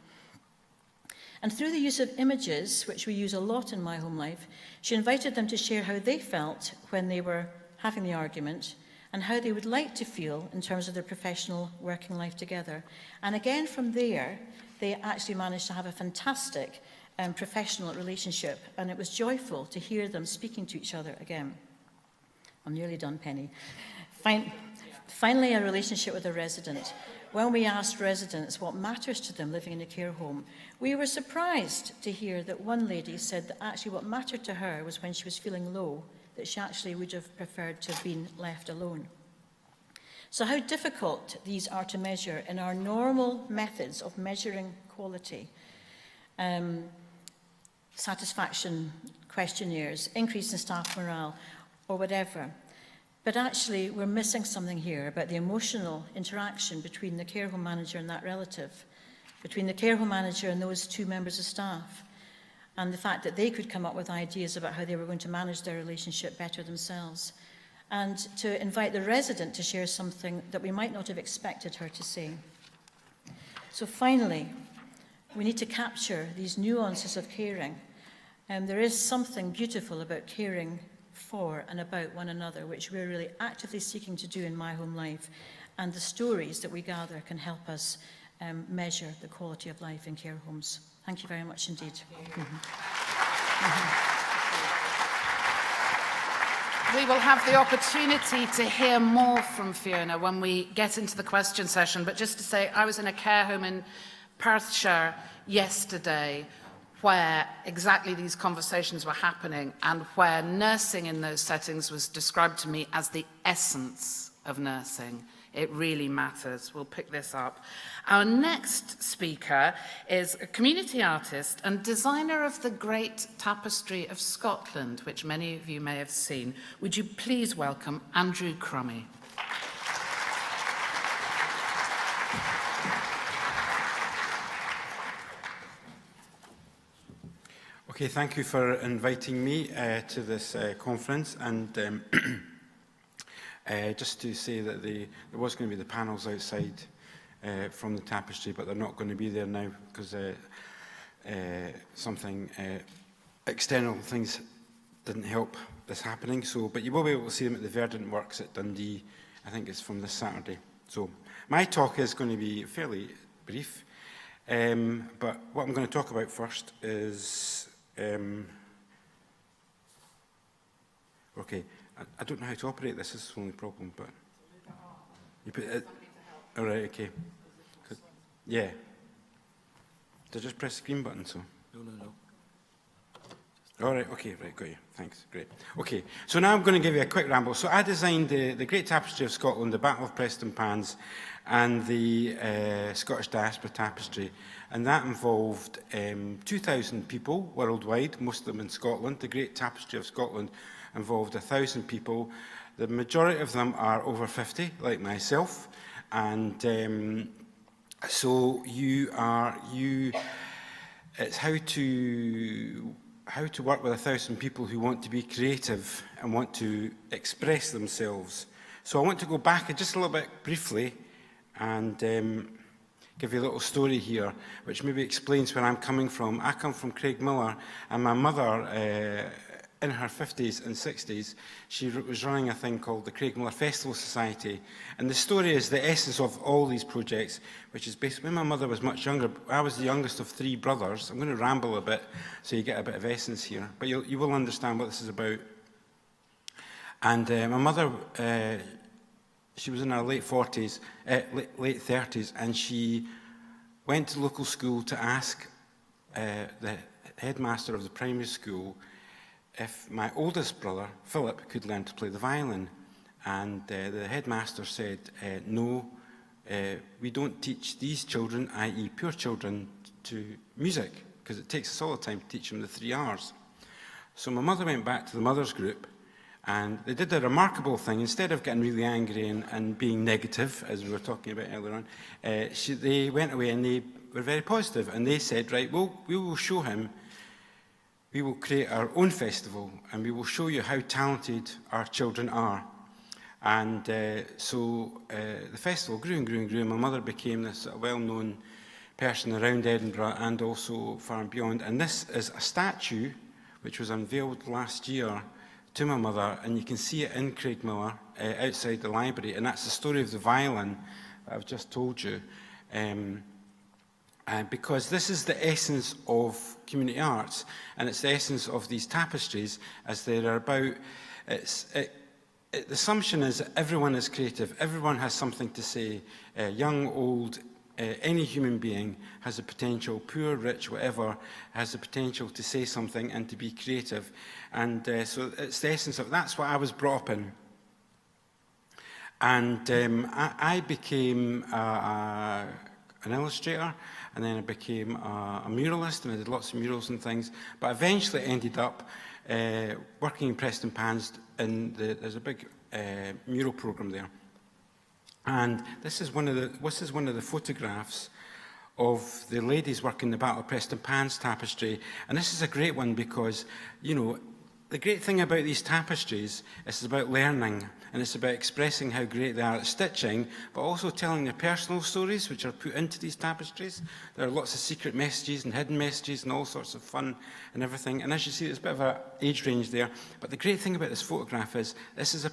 And through the use of images, which we use a lot in my home life, she invited them to share how they felt when they were having the argument and how they would like to feel in terms of their professional working life together. And again, from there, they actually managed to have a fantastic professional relationship, and it was joyful to hear them speaking to each other again. I'm nearly done, Penny. Finally, a relationship with a resident. When we asked residents what matters to them living in a care home, we were surprised to hear that one lady said that actually what mattered to her was when she was feeling low, that she actually would have preferred to have been left alone. So how difficult these are to measure in our normal methods of measuring quality. Satisfaction questionnaires, increase in staff morale, or whatever. But actually, we're missing something here about the emotional interaction between the care home manager and that relative, between the care home manager and those two members of staff, and the fact that they could come up with ideas about how they were going to manage their relationship better themselves, and to invite the resident to share something that we might not have expected her to say. So finally, we need to capture these nuances of caring. There is something beautiful about caring for and about one another, which we're really actively seeking to do in my home life, and the stories that we gather can help us measure the quality of life in care homes. Thank you very much indeed. We will have the opportunity to hear more from Fiona when we get into the question session, but just to say, I was in a care home in Perthshire yesterday where exactly these conversations were happening and where nursing in those settings was described to me as the essence of nursing. It really matters. We'll pick this up. Our next speaker is a community artist and designer of the great Tapestry of Scotland, which many of you may have seen. Would you please welcome Andrew Crummy? Okay, thank you for inviting me to this conference, and just to say that there was going to be the panels outside from the Tapestry, but they're not going to be there now because something external things didn't help this happening. So, but you will be able to see them at the Verdant Works at Dundee. I think it's from this Saturday. So my talk is going to be fairly brief, but what I'm going to talk about first is okay, I don't know how to operate this. This is the only problem, but you put it. All right, okay. Yeah. Did I just press the green button? So. No. All right, okay, right, got you. Thanks, great. Okay, so now I'm going to give you a quick ramble. So I designed the Great Tapestry of Scotland, the Battle of Preston Pans, and the Scottish Diaspora Tapestry. And that involved 2,000 people worldwide, most of them in Scotland. The Great Tapestry of Scotland involved 1,000 people. The majority of them are over 50, like myself. And so it's how to work with 1,000 people who want to be creative and want to express themselves. So I want to go back just a little bit briefly and give you a little story here, which maybe explains where I'm coming from. I come from Craigmillar, and my mother, in her 50s and 60s, she was running a thing called the Craigmillar Festival Society. And the story is the essence of all these projects, which is basically when my mother was much younger. I was the youngest of 3 brothers. I'm going to ramble a bit so you get a bit of essence here, but you will understand what this is about. And my mother, she was in her late 40s, late 30s, and she went to local school to ask the headmaster of the primary school if my oldest brother, Philip, could learn to play the violin. And the headmaster said, no, we don't teach these children, i.e. poor children, to music, because it takes us all the time to teach them the 3 R's. So my mother went back to the mothers group, and they did a remarkable thing. Instead of getting really angry and being negative, as we were talking about earlier on, they went away and they were very positive, and they said, right, well, we will show him, we will create our own festival, and we will show you how talented our children are. And so the festival grew and grew and grew, and my mother became this well-known person around Edinburgh and also far and beyond. And this is a statue which was unveiled last year to my mother, and you can see it in Craigmillar outside the library, and that's the story of the violin that I've just told you. Because this is the essence of community arts, and it's the essence of these tapestries, as they're about. The assumption is that everyone is creative, everyone has something to say, young, old, any human being has the potential, poor, rich, whatever, has the potential to say something and to be creative. And so it's the essence of, that's what I was brought up in. And I became an illustrator, and then I became a muralist, and I did lots of murals and things, but eventually ended up working in Preston Pans, and there's a big mural programme there. And this is one of the photographs of the ladies working the Battle of Preston Pans tapestry. And this is a great one because, you know, the great thing about these tapestries is it's about learning, and it's about expressing how great they are at stitching, but also telling their personal stories which are put into these tapestries. There are lots of secret messages and hidden messages and all sorts of fun and everything. And as you see, there's a bit of an age range there. But the great thing about this photograph is this is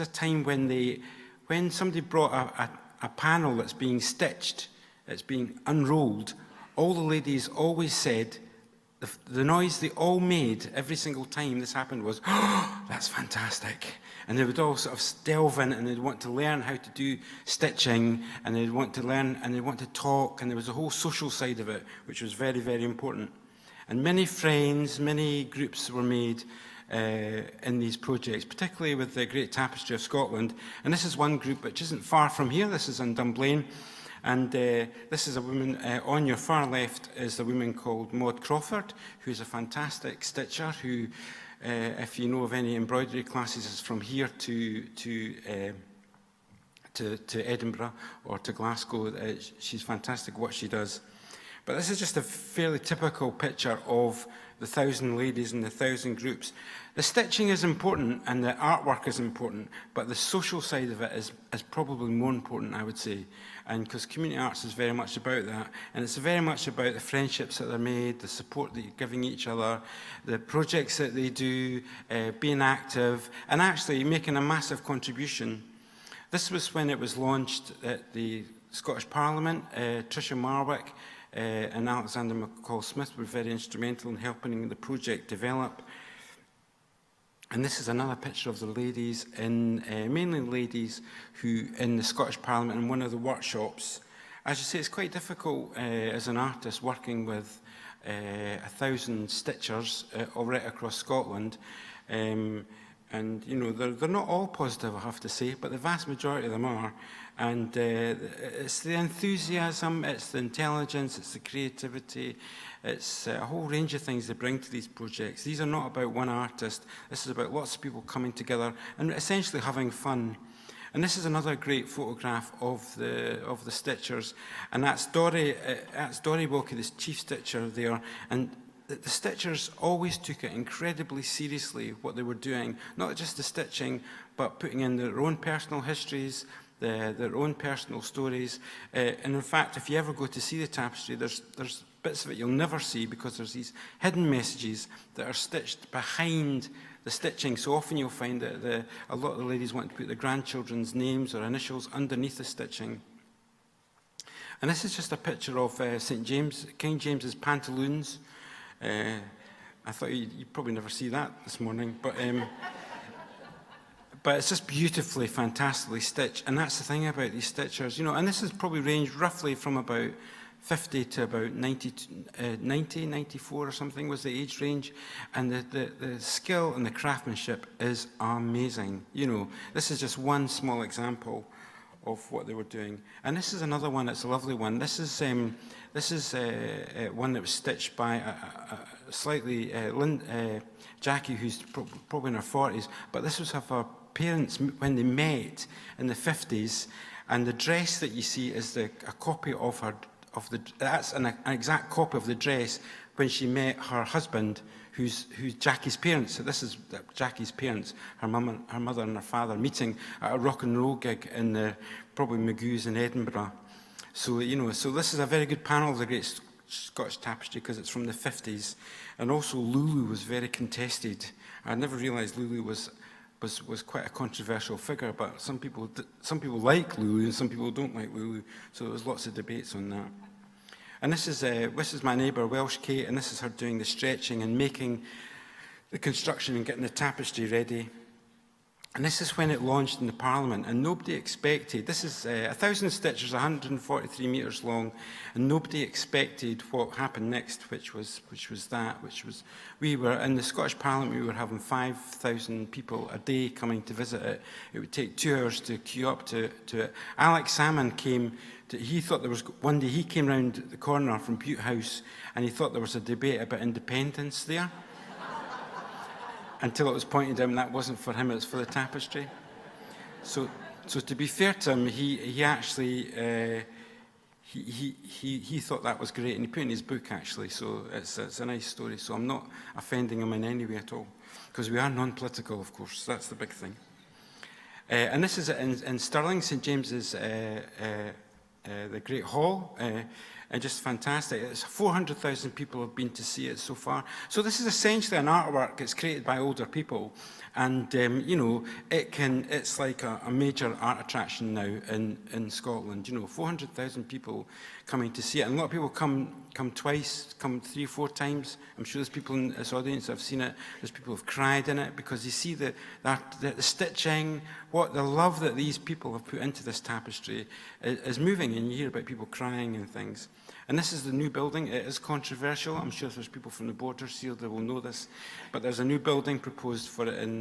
a time when somebody brought a panel that's being stitched, it's being unrolled, all the ladies always said, the noise they all made every single time this happened was, oh, that's fantastic. And they would all sort of delve in, and they'd want to learn how to do stitching, and they'd want to learn, and they'd want to talk, and there was a whole social side of it, which was very, very important. And many friends, many groups were made in these projects, particularly with the Great Tapestry of Scotland. And this is one group which isn't far from here. This is in Dunblane. And this is a woman, on your far left is a woman called Maud Crawford, who's a fantastic stitcher who, if you know of any embroidery classes, is from here to Edinburgh or to Glasgow. She's fantastic what she does. But this is just a fairly typical picture of the 1,000 ladies and the 1,000 groups. The stitching is important and the artwork is important, but the social side of it is probably more important, I would say. And because community arts is very much about that, and it's very much about the friendships that are made, the support that you're giving each other, the projects that they do, being active, and actually making a massive contribution. This was when it was launched at the Scottish Parliament. Tricia Marwick and Alexander McCall-Smith were very instrumental in helping the project develop. And this is another picture of the ladies, mainly ladies who in the Scottish Parliament in one of the workshops. As you say, it's quite difficult as an artist working with 1,000 stitchers all right across Scotland. And, you know, they're not all positive, I have to say, but the vast majority of them are. And it's the enthusiasm, it's the intelligence, it's the creativity, it's a whole range of things they bring to these projects. These are not about one artist. This is about lots of people coming together and essentially having fun. And this is another great photograph of the stitchers. And that's Dory Wilkie, this chief stitcher there. And the stitchers always took it incredibly seriously, what they were doing. Not just the stitching, but putting in their own personal histories, their own personal stories. And in fact, if you ever go to see the tapestry, there's bits of it you'll never see because there's these hidden messages that are stitched behind the stitching. So often you'll find that a lot of the ladies want to put their grandchildren's names or initials underneath the stitching. And this is just a picture of St. James, King James's pantaloons. I thought you'd probably never see that this morning, but it's just beautifully, fantastically stitched. And that's the thing about these stitchers, you know, and this has probably ranged roughly from about 50 to about 90, 94 or something was the age range. And the skill and the craftsmanship is amazing. You know, this is just one small example of what they were doing. And this is another one, it's a lovely one. This is one that was stitched by a slightly, Jackie, who's probably in her 40s, but this was of her parents when they met in the 50s, and the dress that you see is a copy of her, that's an exact copy of the dress when she met her husband, who's Jackie's parents. So this is Jackie's parents, her mother and her father, meeting at a rock and roll gig in the probably Magoo's in Edinburgh. So, you know, so this is a very good panel of the Great Scottish Tapestry because it's from the 50s. And also Lulu was very contested. I never realised Lulu was quite a controversial figure, but some people like Lulu and some people don't like Lulu. So there was lots of debates on that. And this is my neighbour, Welsh Kate, and this is her doing the stretching and making the construction and getting the tapestry ready. And this is when it launched in the Parliament, and nobody expected, this is 1,000 stitches, 143 metres long, and nobody expected what happened next, which was we were, in the Scottish Parliament, we were having 5,000 people a day coming to visit it. It would take 2 hours to queue up to it. Alex Salmon came, he thought there was, one day he came round the corner from Bute House, and he thought there was a debate about independence there. Until it was pointed out that wasn't for him, it was for the tapestry. So to be fair to him, he actually he thought that was great, and he put it in his book actually. So it's a nice story. So I'm not offending him in any way at all, because we are non-political, of course. That's the big thing. And this is in Stirling, St James's, the Great Hall. And just fantastic. It's 400,000 people have been to see it so far. So this is essentially an artwork that's created by older people. And, you know, it's like a major art attraction now in Scotland. You know, 400,000 people coming to see it. And a lot of people come twice, come 3 or 4 times. I'm sure there's people in this audience that have seen it. There's people who have cried in it because you see the stitching, what the love that these people have put into this tapestry is moving. And you hear about people crying and things. And this is the new building. It is controversial. I'm sure there's people from the Borders here that will know this. But there's a new building proposed for it in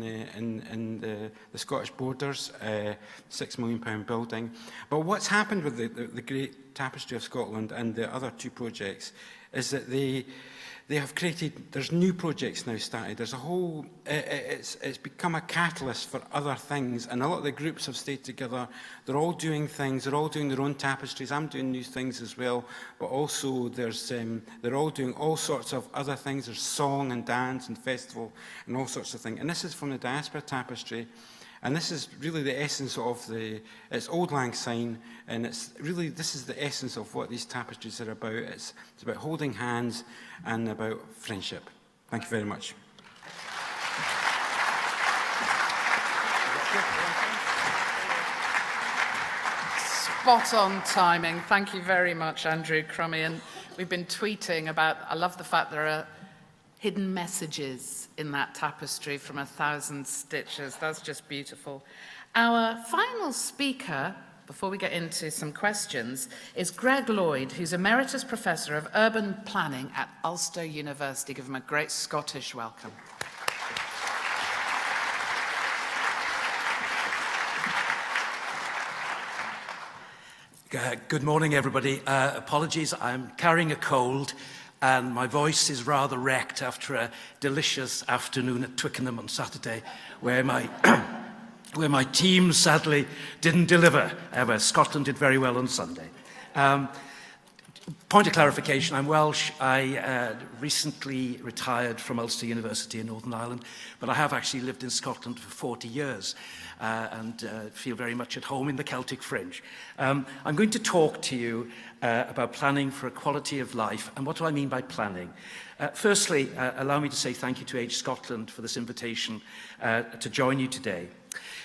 the Scottish Borders, £6 million building. But what's happened with the Great Tapestry of Scotland and the other 2 projects is that they have created, there's new projects now started. There's a whole, it's become a catalyst for other things. And a lot of the groups have stayed together. They're all doing things. They're all doing their own tapestries. I'm doing new things as well. But also they're all doing all sorts of other things. There's song and dance and festival and all sorts of things. And this is from the Diaspora Tapestry. And this is really the essence of it's Old Lang Syne, and it's really, this is the essence of what these tapestries are about. It's about holding hands and about friendship. Thank you very much. Spot on timing. Thank you very much, Andrew, Crummy. And we've been tweeting about, I love the fact there are hidden messages in that tapestry from 1,000 stitches. That's just beautiful. Our final speaker, before we get into some questions, is Greg Lloyd, who's Emeritus Professor of Urban Planning at Ulster University. Give him a great Scottish welcome. Good morning, everybody. Apologies, I'm carrying a cold, and my voice is rather wrecked after a delicious afternoon at Twickenham on Saturday, where my team sadly didn't deliver. However, Scotland did very well on Sunday. Point of clarification, I'm Welsh. I recently retired from Ulster University in Northern Ireland, but I have actually lived in Scotland for 40 years and feel very much at home in the Celtic fringe. I'm going to talk to you about planning for a quality of life. And what do I mean by planning? Firstly, allow me to say thank you to Age Scotland for this invitation to join you today.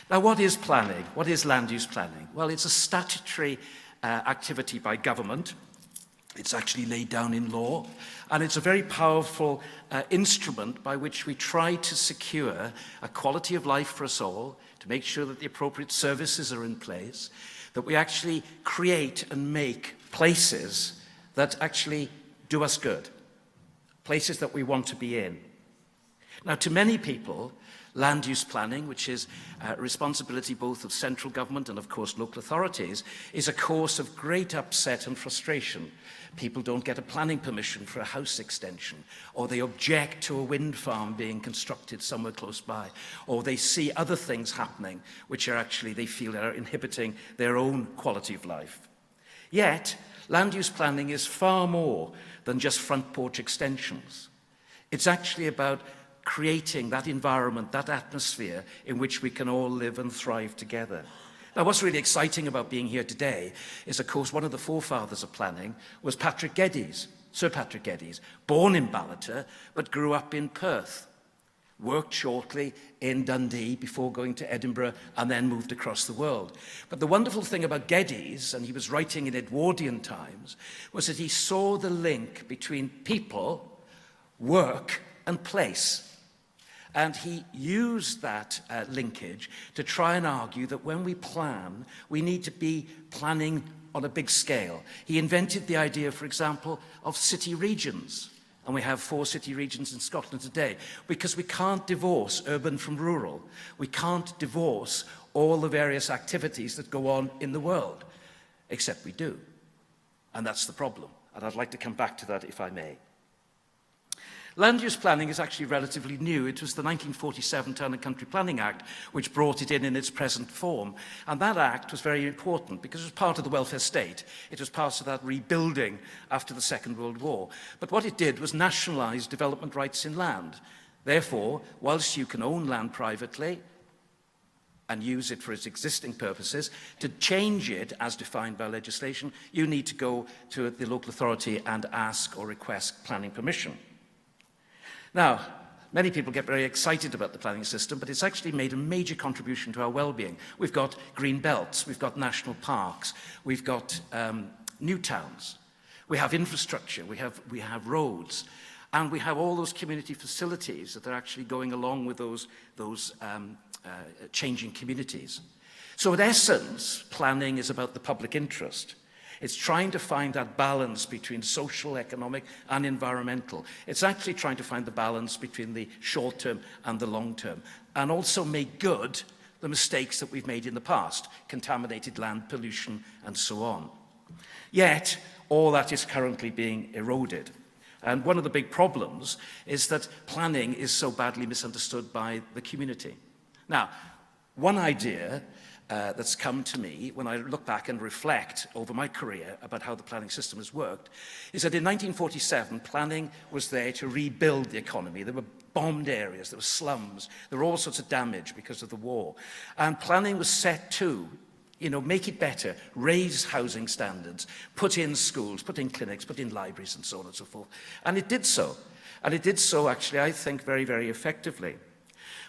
Now, what is planning? What is land use planning? Well, it's a statutory activity by government. It's actually laid down in law, and it's a very powerful instrument by which we try to secure a quality of life for us all, to make sure that the appropriate services are in place, that we actually create and make places that actually do us good, places that we want to be in. Now, to many people, land use planning, which is responsibility both of central government and, of course, local authorities, is a cause of great upset and frustration. People don't get a planning permission for a house extension, or they object to a wind farm being constructed somewhere close by, or they see other things happening which are actually, they feel, are inhibiting their own quality of life. Yet, land use planning is far more than just front porch extensions. It's actually about creating that environment, that atmosphere in which we can all live and thrive together. Now, what's really exciting about being here today is, of course, one of the forefathers of planning was Patrick Geddes, Sir Patrick Geddes, born in Ballater, but grew up in Perth, worked shortly in Dundee before going to Edinburgh, and then moved across the world. But the wonderful thing about Geddes, and he was writing in Edwardian times, was that he saw the link between people, work, and place. And he used that linkage to try and argue that when we plan, we need to be planning on a big scale. He invented the idea, for example, of city regions. And we have 4 city regions in Scotland today, because we can't divorce urban from rural. We can't divorce all the various activities that go on in the world, except we do. And that's the problem. And I'd like to come back to that, if I may. Land use planning is actually relatively new. It was the 1947 Town and Country Planning Act which brought it in its present form. And that act was very important because it was part of the welfare state. It was part of that rebuilding after the Second World War. But what it did was nationalise development rights in land. Therefore, whilst you can own land privately and use it for its existing purposes, to change it as defined by legislation, you need to go to the local authority and ask or request planning permission. Now, many people get very excited about the planning system, but it's actually made a major contribution to our well-being. We've got green belts, we've got national parks, we've got new towns, we have infrastructure, we have roads, and we have all those community facilities that are actually going along with those changing communities. So in essence, planning is about the public interest. It's trying to find that balance between social, economic, and environmental. It's actually trying to find the balance between the short term and the long term, and also make good the mistakes that we've made in the past, contaminated land, pollution, and so on. Yet, all that is currently being eroded. And one of the big problems is that planning is so badly misunderstood by the community. Now, one idea that's come to me when I look back and reflect over my career about how the planning system has worked is that in 1947, planning was there to rebuild the economy. There were bombed areas, there were slums, there were all sorts of damage because of the war. And planning was set to, make it better, raise housing standards, put in schools, put in clinics, put in libraries, and so on and so forth. And it did so. And it did so, actually, I think, very, very effectively.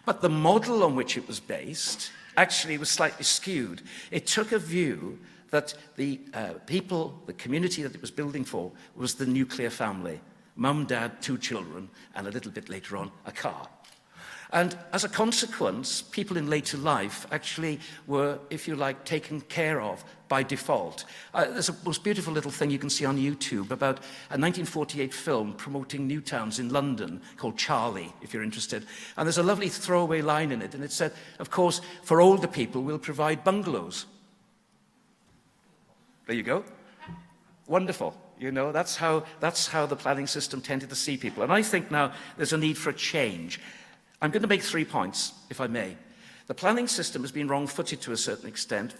But the model on which it was based actually was slightly skewed. It took a view that the people, the community that it was building for, was the nuclear family. Mum, dad, 2 children, and a little bit later on, a car. And as a consequence, people in later life actually were, if you like, taken care of by default. There's a most beautiful little thing you can see on YouTube about a 1948 film promoting new towns in London called Charlie, if you're interested. And there's a lovely throwaway line in it, and it said, of course, for older people, we'll provide bungalows. There you go. Wonderful. That's how the planning system tended to see people. And I think now there's a need for a change. I'm going to make 3 points, if I may. The planning system has been wrong-footed to a certain extent.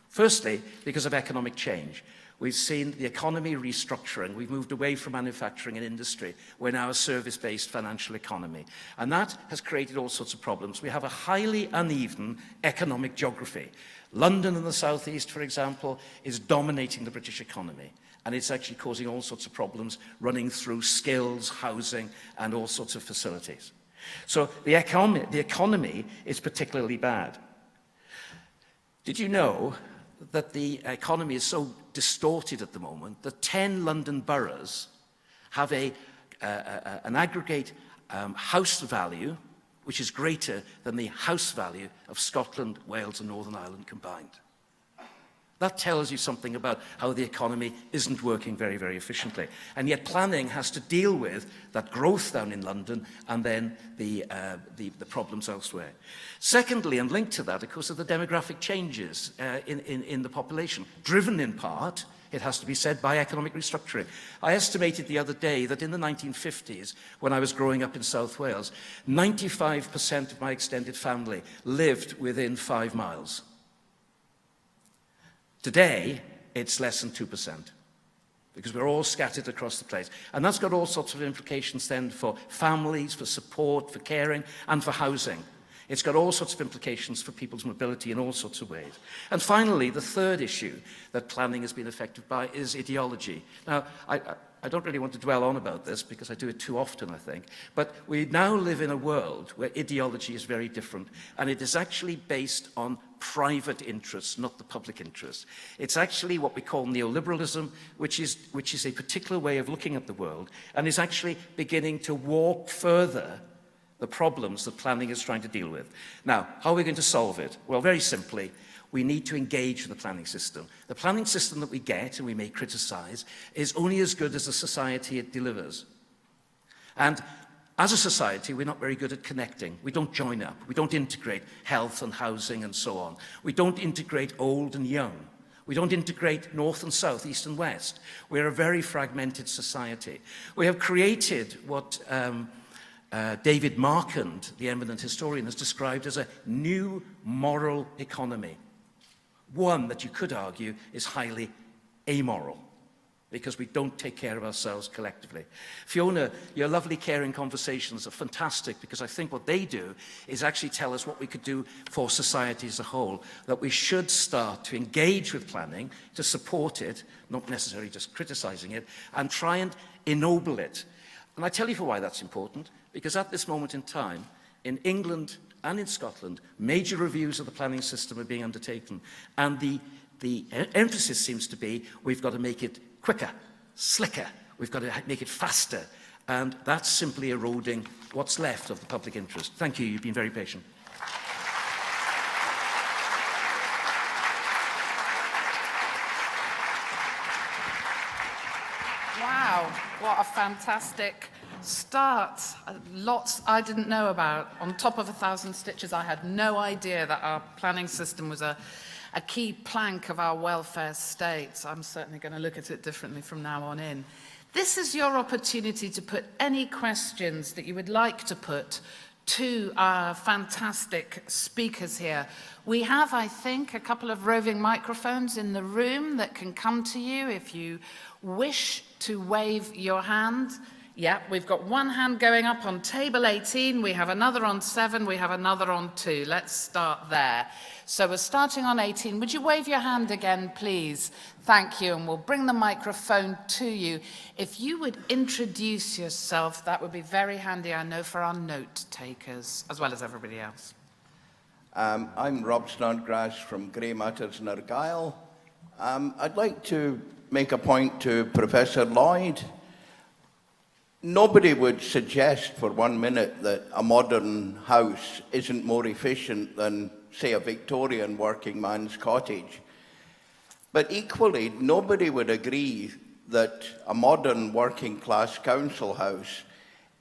Firstly, because of economic change. We've seen the economy restructuring. We've moved away from manufacturing and industry. We're now a service-based financial economy. And that has created all sorts of problems. We have a highly uneven economic geography. London in the southeast, for example, is dominating the British economy. And it's actually causing all sorts of problems running through skills, housing, and all sorts of facilities. So the economy is particularly bad. Did you know that the economy is so distorted at the moment that 10 London boroughs have an aggregate house value which is greater than the house value of Scotland, Wales and Northern Ireland combined? That tells you something about how the economy isn't working very, very efficiently. And yet planning has to deal with that growth down in London and then the problems elsewhere. Secondly, and linked to that, of course, are the demographic changes in the population, driven in part, it has to be said, by economic restructuring. I estimated the other day that in the 1950s, when I was growing up in South Wales, 95% of my extended family lived within 5 miles. Today, it's less than 2%, because we're all scattered across the place. And that's got all sorts of implications then for families, for support, for caring, and for housing. It's got all sorts of implications for people's mobility in all sorts of ways. And finally, the third issue that planning has been affected by is ideology. Now, I don't really want to dwell on about this because I do it too often, I think. But we now live in a world where ideology is very different, and it is actually based on private interests, not the public interest. It's actually what we call neoliberalism, which is a particular way of looking at the world, and is actually beginning to warp further the problems that planning is trying to deal with. Now, how are we going to solve it? Well, very simply, we need to engage with the planning system. The planning system that we get, and we may criticise, is only as good as the society it delivers. And as a society, we're not very good at connecting. We don't join up. We don't integrate health and housing and so on. We don't integrate old and young. We don't integrate north and south, east and west. We're a very fragmented society. We have created what David Markand, the eminent historian, has described as a new moral economy. One that you could argue is highly amoral, because we don't take care of ourselves collectively. Fiona, your lovely caring conversations are fantastic, because I think what they do is actually tell us what we could do for society as a whole, that we should start to engage with planning, to support it, not necessarily just criticising it, and try and ennoble it. And I tell you for why that's important, because at this moment in time, in England and in Scotland, major reviews of the planning system are being undertaken, and the emphasis seems to be we've got to make it quicker, slicker, we've got to make it faster, and that's simply eroding what's left of the public interest. Thank you, you've been very patient. Wow, what a fantastic start. Lots I didn't know about. On top of 1,000 stitches, I had no idea that our planning system was a key plank of our welfare state. I'm certainly going to look at it differently from now on in. This is your opportunity to put any questions that you would like to put to our fantastic speakers here. We have, I think, a couple of roving microphones in the room that can come to you if you wish to wave your hand. Yeah, we've got one hand going up on table 18, we have another on 7, we have another on 2. Let's start there. So we're starting on 18. Would you wave your hand again, please? Thank you, and we'll bring the microphone to you. If you would introduce yourself, that would be very handy, I know, for our note takers, as well as everybody else. I'm Rob Snodgrass from Grey Matters in Argyll. I'd like to make a point to Professor Lloyd. Nobody would suggest for 1 minute that a modern house isn't more efficient than, say, a Victorian working man's cottage. But equally, nobody would agree that a modern working class council house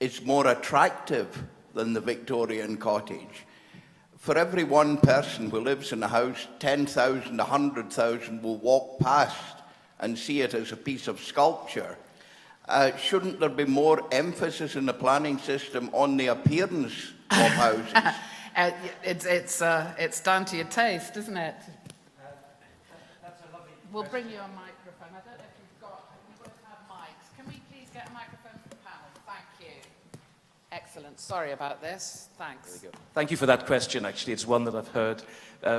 is more attractive than the Victorian cottage. For every one person who lives in a house, 10,000, 100,000 will walk past and see it as a piece of sculpture. Shouldn't there be more emphasis in the planning system on the appearance of houses? It's down to your taste, isn't it? We'll bring you a microphone. I don't know if you've got to have mics. Can we please get a microphone for the panel? Thank you. Excellent. Sorry about this. Thanks. Thank you for that question, actually. It's one that I've heard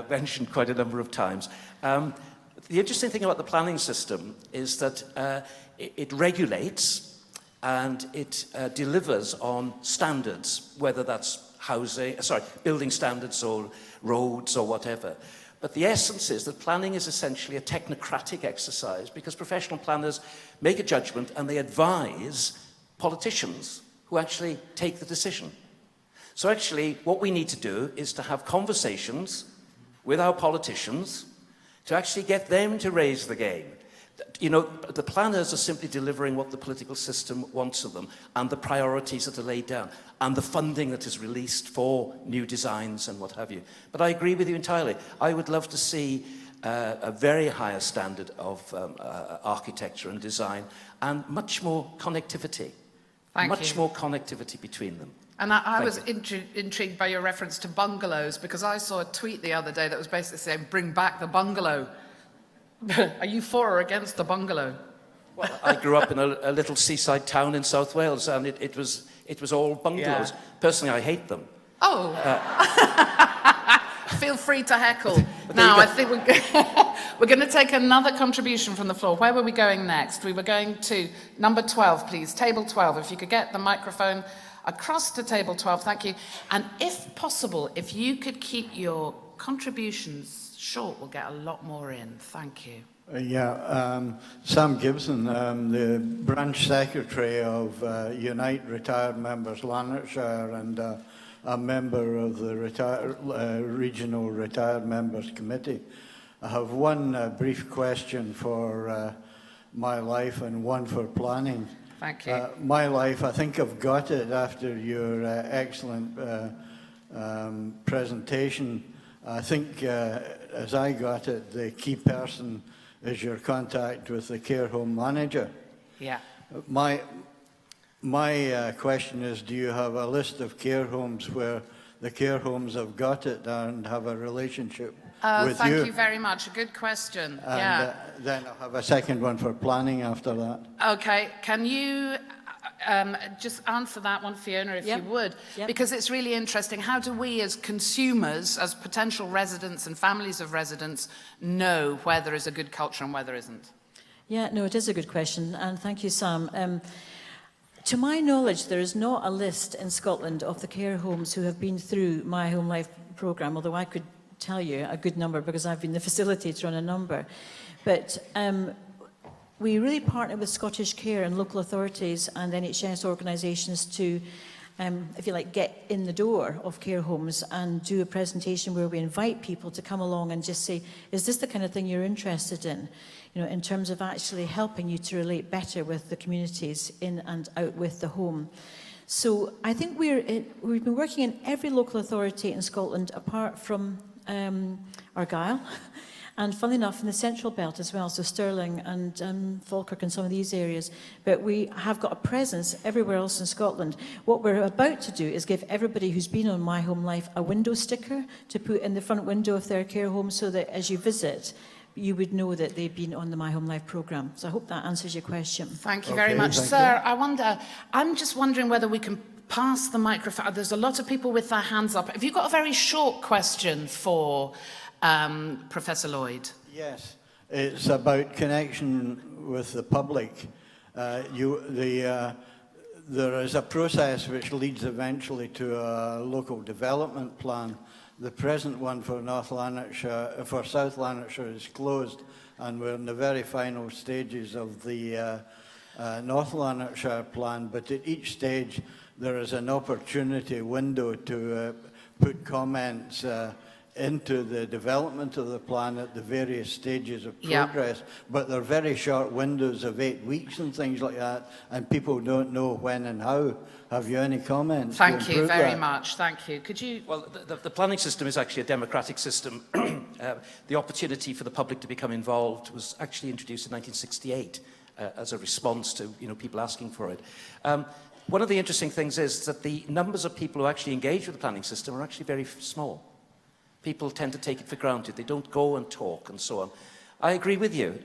mentioned quite a number of times. The interesting thing about the planning system is that it regulates and it delivers on standards, whether that's building standards or roads or whatever. But the essence is that planning is essentially a technocratic exercise, because professional planners make a judgment and they advise politicians who actually take the decision. So actually what we need to do is to have conversations with our politicians to actually get them to raise the game. You know, the planners are simply delivering what the political system wants of them and the priorities that are laid down and the funding that is released for new designs and what have you. But I agree with you entirely. I would love to see a very higher standard of architecture and design and much more connectivity. Much more connectivity between them. And I was intrigued by your reference to bungalows, because I saw a tweet the other day that was basically saying, bring back the bungalow. Are you for or against the bungalow? Well, I grew up in a little seaside town in South Wales, and it was all bungalows. Yeah. Personally, I hate them. Oh. Feel free to heckle. Now, I think we're going to take another contribution from the floor. Where were we going next? We were going to number 12, please. Table 12. If you could get the microphone across to table 12, thank you. And if possible, if you could keep your contributions short, we'll get a lot more in. Thank you. Sam Gibson, the branch secretary of Unite Retired Members Lanarkshire and a member of the Regional Retired Members Committee. I have one brief question for my life and one for planning. Thank you. My life, I think I've got it after your excellent presentation. I think, as I got it, the key person is your contact with the care home manager. Yeah. My question is, do you have a list of care homes where the care homes have got it and have a relationship with you? Thank you very much. A good question. And then I'll have a second one for planning after that. Okay. Can you just answer that one, Fiona, if you would? Because it's really interesting. How do we as consumers, as potential residents and families of residents, know where there is a good culture and where there isn't? Yeah, no, it is a good question, and thank you, Sam. To my knowledge, there is not a list in Scotland of the care homes who have been through My Home Life programme, although I could tell you a good number because I've been the facilitator on a number. But we really partner with Scottish Care and local authorities and NHS organisations to, if you like, get in the door of care homes and do a presentation where we invite people to come along and just say, is this the kind of thing you're interested in? You know, in terms of actually helping you to relate better with the communities in and out with the home. So I think we've been working in every local authority in Scotland apart from Argyll. And funnily enough, in the Central Belt as well, so Stirling and Falkirk and some of these areas. But we have got a presence everywhere else in Scotland. What we're about to do is give everybody who's been on My Home Life a window sticker to put in the front window of their care home so that as you visit, you would know that they've been on the My Home Life programme. So I hope that answers your question. Thank you very much. Sir, I'm just wondering whether we can pass the microphone. There's a lot of people with their hands up. Have you got a very short question for Professor Lloyd? Yes, it's about connection with the public. There is a process which leads eventually to a local development plan. The present one for South Lanarkshire is closed, and we're in the very final stages of the North Lanarkshire plan. But at each stage, there is an opportunity window to put comments into the development of the plan at the various stages of progress. But they're very short windows of 8 weeks and things like that, and people don't know when and how. Have you any comments? Thank you very much. Thank you. Could you... Well, the planning system is actually a democratic system. The opportunity for the public to become involved was actually introduced in 1968 as a response to people asking for it. One of the interesting things is that the numbers of people who actually engage with the planning system are actually very small. People tend to take it for granted. They don't go and talk and so on. I agree with you.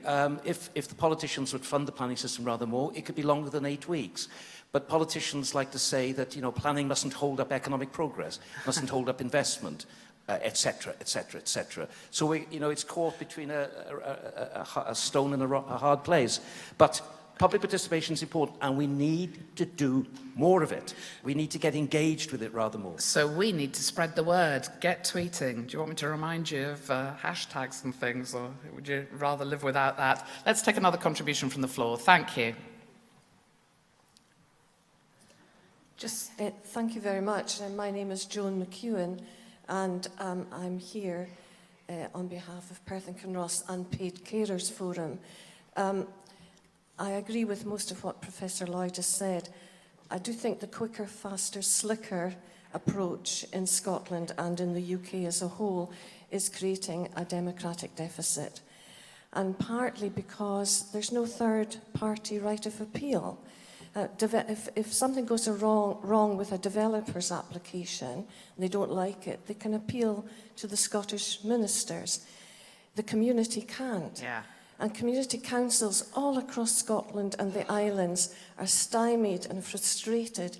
If the politicians would fund the planning system rather more, it could be longer than 8 weeks. But politicians like to say that planning mustn't hold up economic progress, mustn't hold up investment, etc., etc., etc. So it's caught between a stone and a hard place. But public participation is important, and we need to do more of it. We need to get engaged with it rather more. So we need to spread the word, get tweeting. Do you want me to remind you of hashtags and things, or would you rather live without that? Let's take another contribution from the floor. Thank you. Thank you very much. My name is Joan McEwen, and I'm here on behalf of Perth and Kinross Unpaid Carers Forum. I agree with most of what Professor Lloyd has said. I do think the quicker, faster, slicker approach in Scotland and in the UK as a whole is creating a democratic deficit. And partly because there's no third-party right of appeal. If something goes wrong with a developer's application and they don't like it, they can appeal to the Scottish ministers. The community can't. Yeah. And community councils all across Scotland and the islands are stymied and frustrated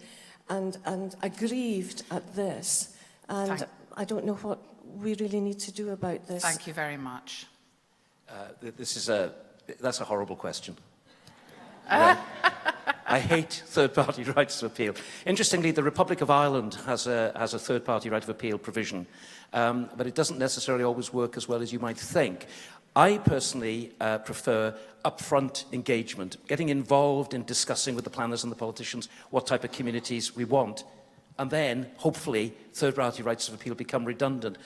and aggrieved at this. And I don't know what we really need to do about this. Thank you very much. That's a horrible question. I hate third-party rights of appeal. Interestingly, the Republic of Ireland has a third-party right of appeal provision, but it doesn't necessarily always work as well as you might think. I personally prefer upfront engagement, getting involved in discussing with the planners and the politicians what type of communities we want, and then, hopefully, third-party rights of appeal become redundant.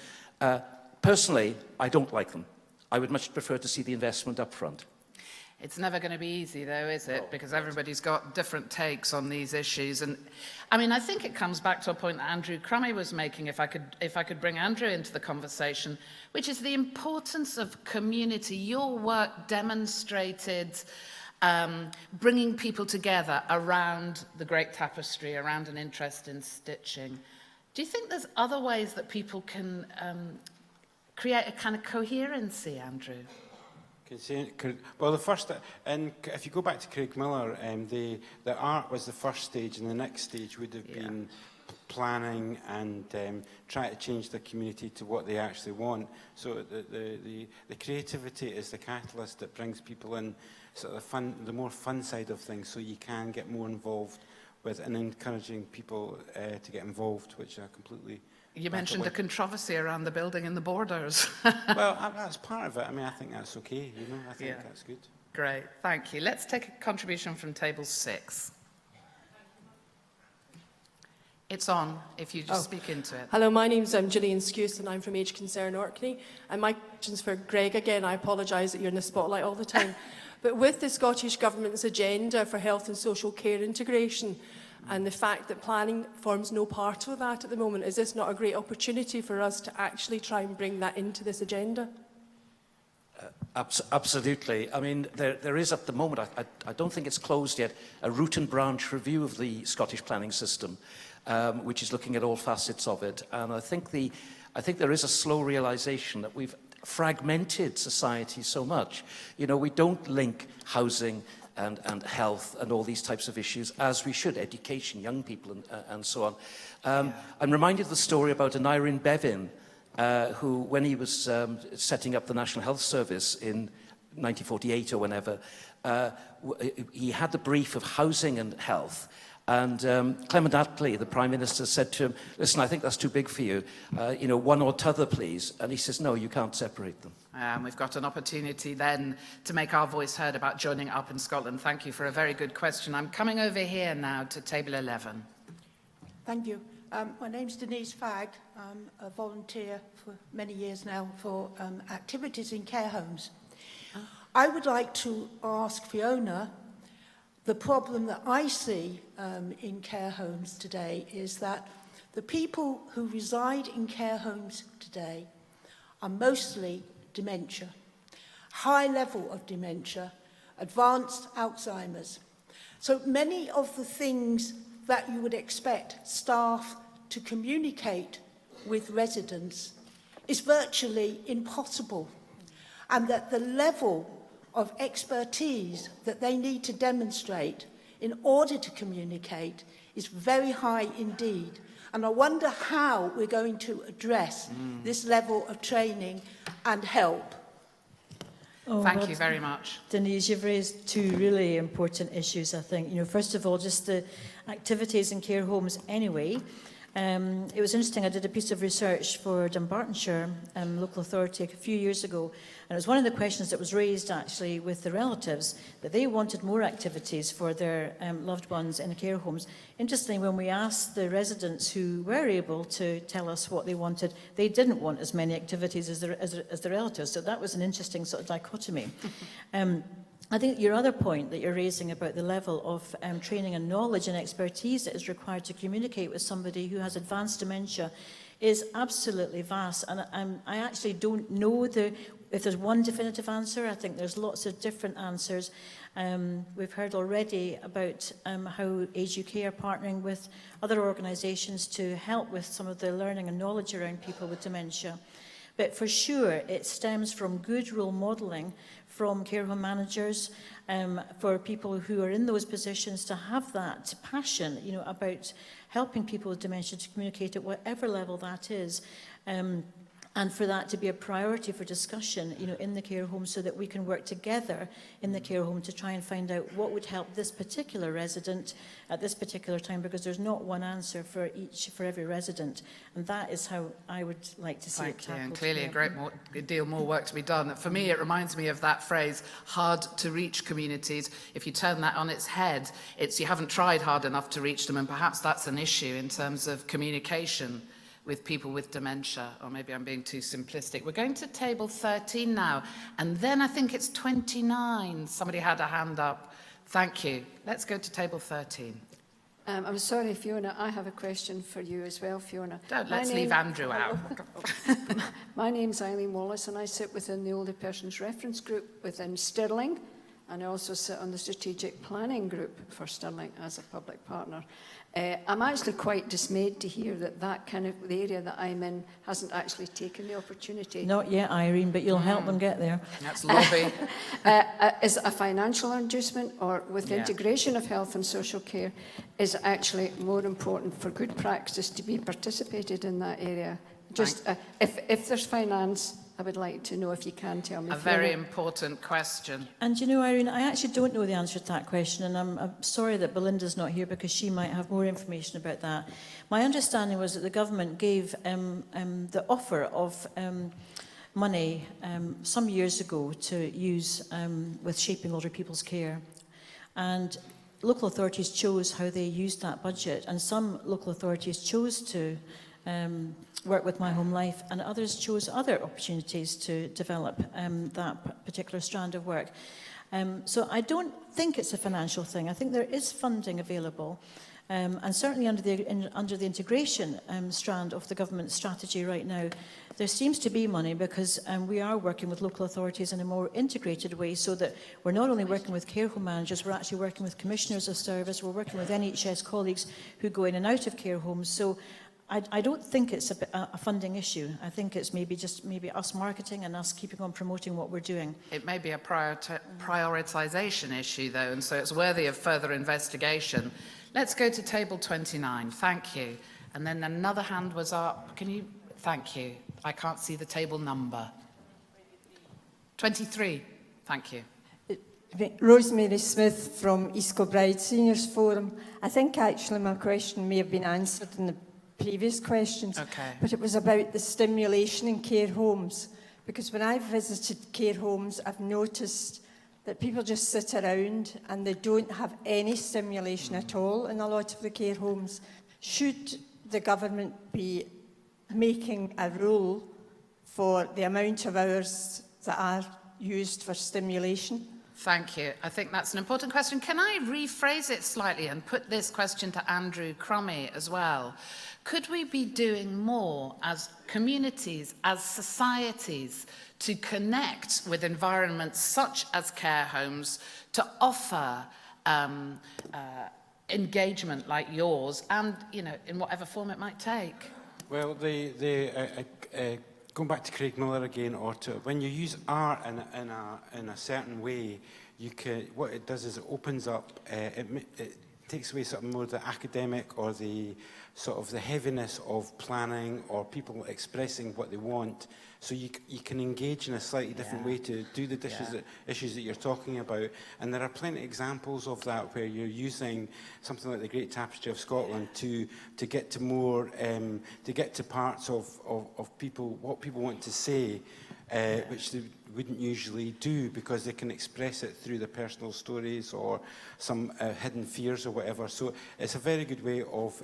Personally, I don't like them. I would much prefer to see the investment upfront. It's never going to be easy, though, is it? Because everybody's got different takes on these issues. And I mean, I think it comes back to a point that Andrew Crummy was making, if I could bring Andrew into the conversation, which is the importance of community. Your work demonstrated bringing people together around the great tapestry, around an interest in stitching. Do you think there's other ways that people can create a kind of coherency, Andrew? Well, the first, and if you go back to Craig Miller, the art was the first stage, and the next stage would have been planning and try to change the community to what they actually want. So the creativity is the catalyst that brings people in, sort of the more fun side of things, so you can get more involved with and encouraging people to get involved, which are completely. You mentioned a controversy around the building and the borders. Well, that's part of it. I mean, I think that's okay, you know, I think that's good. Great, thank you. Let's take a contribution from table 6. It's on, if you just speak into it. Hello, my name's Gillian Skuse and I'm from Age Concern Orkney. And my question's for Greg again. I apologise that you're in the spotlight all the time. But with the Scottish Government's agenda for health and social care integration, and the fact that planning forms no part of that at the moment, is this not a great opportunity for us to actually try and bring that into this agenda? Absolutely. I mean, there is at the moment, I don't think it's closed yet, a root and branch review of the Scottish planning system, which is looking at all facets of it. And I think there is a slow realisation that we've fragmented society so much. You know, we don't link housing and health and all these types of issues as we should, education, young people and so on. I'm reminded of the story about Aneurin Bevan, who, when he was setting up the National Health Service in 1948 or whenever, he had the brief of housing and health. And Clement Attlee, the Prime Minister, said to him, listen, I think that's too big for you. You know, one or t'other, please. And he says, no, you can't separate them. We've got an opportunity then to make our voice heard about joining up in Scotland. Thank you for a very good question. I'm coming over here now to table 11. Thank you. My name's Denise Fagg. I'm a volunteer for many years now for activities in care homes. I would like to ask Fiona, the problem that I see in care homes today is that the people who reside in care homes today are mostly dementia, high level of dementia, advanced Alzheimer's. So many of the things that you would expect staff to communicate with residents is virtually impossible, and that the level of expertise that they need to demonstrate in order to communicate is very high indeed. And I wonder how we're going to address this level of training and help. Thank you very much. Denise, you've raised two really important issues, I think. You know, first of all, just the activities in care homes anyway. It was interesting, I did a piece of research for Dumbartonshire local authority a few years ago, and it was one of the questions that was raised actually with the relatives, that they wanted more activities for their loved ones in care homes. Interestingly, when we asked the residents who were able to tell us what they wanted, they didn't want as many activities as the relatives, so that was an interesting sort of dichotomy. I think your other point that you're raising about the level of training and knowledge and expertise that is required to communicate with somebody who has advanced dementia is absolutely vast. And I actually don't know if there's one definitive answer. I think there's lots of different answers. We've heard already about how Age UK are partnering with other organisations to help with some of the learning and knowledge around people with dementia. But for sure, it stems from good role modelling from care home managers, for people who are in those positions to have that passion, you know, about helping people with dementia to communicate at whatever level that is. And for that to be a priority for discussion, you know, in the care home, so that we can work together in the care home to try and find out what would help this particular resident at this particular time, because there's not one answer for every resident, and that is how I would like to see it tackled. And clearly a deal more work to be done. For me, it reminds me of that phrase, hard to reach communities. If you turn that on its head, it's you haven't tried hard enough to reach them, and perhaps that's an issue in terms of communication with people with dementia, or maybe I'm being too simplistic. We're going to table 13 now, and then I think it's 29. Somebody had a hand up. Thank you. Let's go to table 13. I'm sorry, Fiona, I have a question for you as well, Fiona. Let's leave Andrew out. My name's Eileen Wallace, and I sit within the Older Persons Reference Group within Stirling, and I also sit on the Strategic Planning Group for Stirling as a public partner. I'm actually quite dismayed to hear that the area that I'm in hasn't actually taken the opportunity. Not yet, Irene, but you'll help them get there. That's lobby. Is it a financial inducement, or with the integration of health and social care, is it actually more important for good practice to be participated in that area? Just if there's finance, I would like to know if you can tell me. A very important question. And you know, Irene, I actually don't know the answer to that question, and I'm sorry that Belinda's not here because she might have more information about that. My understanding was that the government gave the offer of money some years ago to use with shaping older people's care. And local authorities chose how they used that budget, and some local authorities chose to work with My Home Life, and others chose other opportunities to develop that particular strand of work. So I don't think it's a financial thing. I think there is funding available, and certainly under the integration strand of the government strategy right now, there seems to be money, because we are working with local authorities in a more integrated way, so that we're not only working with care home managers, we're actually working with commissioners of service, we're working with NHS colleagues who go in and out of care homes. So I don't think it's a funding issue. I think it's maybe us marketing and us keeping on promoting what we're doing. It may be a prioritisation issue, though, and so it's worthy of further investigation. Let's go to table 29. Thank you. And then another hand was up. Can you? Thank you. I can't see the table number. 23. Thank you. Rosemary Smith from East Kilbride Seniors Forum. I think actually my question may have been answered in the previous questions, but it was about the stimulation in care homes, because when I've visited care homes, I've noticed that people just sit around and they don't have any stimulation at all in a lot of the care homes. Should the government be making a rule for the amount of hours that are used for stimulation? Thank you. I think that's an important question. Can I rephrase it slightly and put this question to Andrew Crummy as well? Could we be doing more as communities, as societies, to connect with environments such as care homes, to offer engagement like yours, and, you know, in whatever form it might take? Well, going back to Craig Miller again, when you use art in a certain way, what it does is it opens up, it takes away sort of more the academic or the sort of the heaviness of planning or people expressing what they want. So you can engage in a slightly different way to do the issues that you're talking about. And there are plenty of examples of that where you're using something like the Great Tapestry of Scotland to get to more, to get to parts of people, what people want to say, which they wouldn't usually do because they can express it through their personal stories or some hidden fears or whatever. So it's a very good way of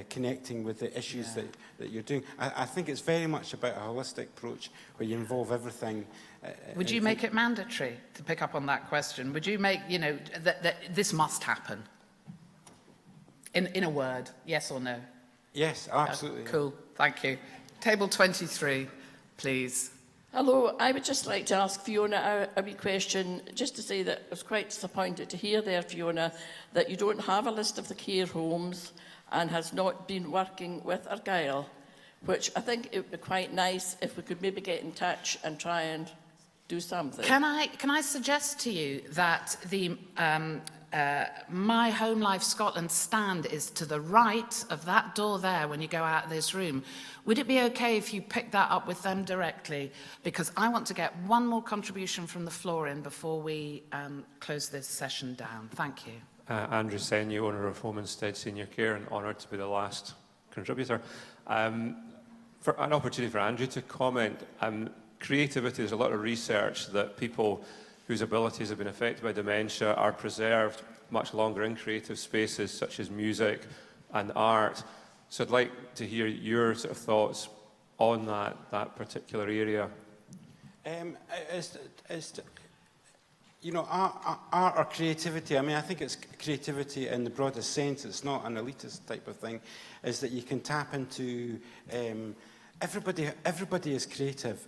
connecting with the issues that you're doing. I think it's very much about a holistic approach where you involve everything. Would you make it mandatory, to pick up on that question? Would you make, you know, that this must happen? In a word, yes or no? Yes, absolutely. Cool, thank you. Table 23, please. Hello, I would just like to ask Fiona a wee question, just to say that I was quite disappointed to hear there, Fiona, that you don't have a list of the care homes and has not been working with Argyll, which I think it would be quite nice if we could maybe get in touch and try and do something. Can I suggest to you that the My Home Life Scotland stand is to the right of that door there when you go out of this room? Would it be okay if you pick that up with them directly? Because I want to get one more contribution from the floor in before we close this session down. Thank you. Andrew Senyu, owner of Home Instead Senior Care, and honoured to be the last contributor. For an opportunity for Andrew to comment. Creativity, there's a lot of research that people whose abilities have been affected by dementia are preserved much longer in creative spaces such as music and art. So I'd like to hear your sort of thoughts on that particular area. You know, art or creativity, I mean, I think it's creativity in the broadest sense, it's not an elitist type of thing, is that you can tap into, everybody is creative,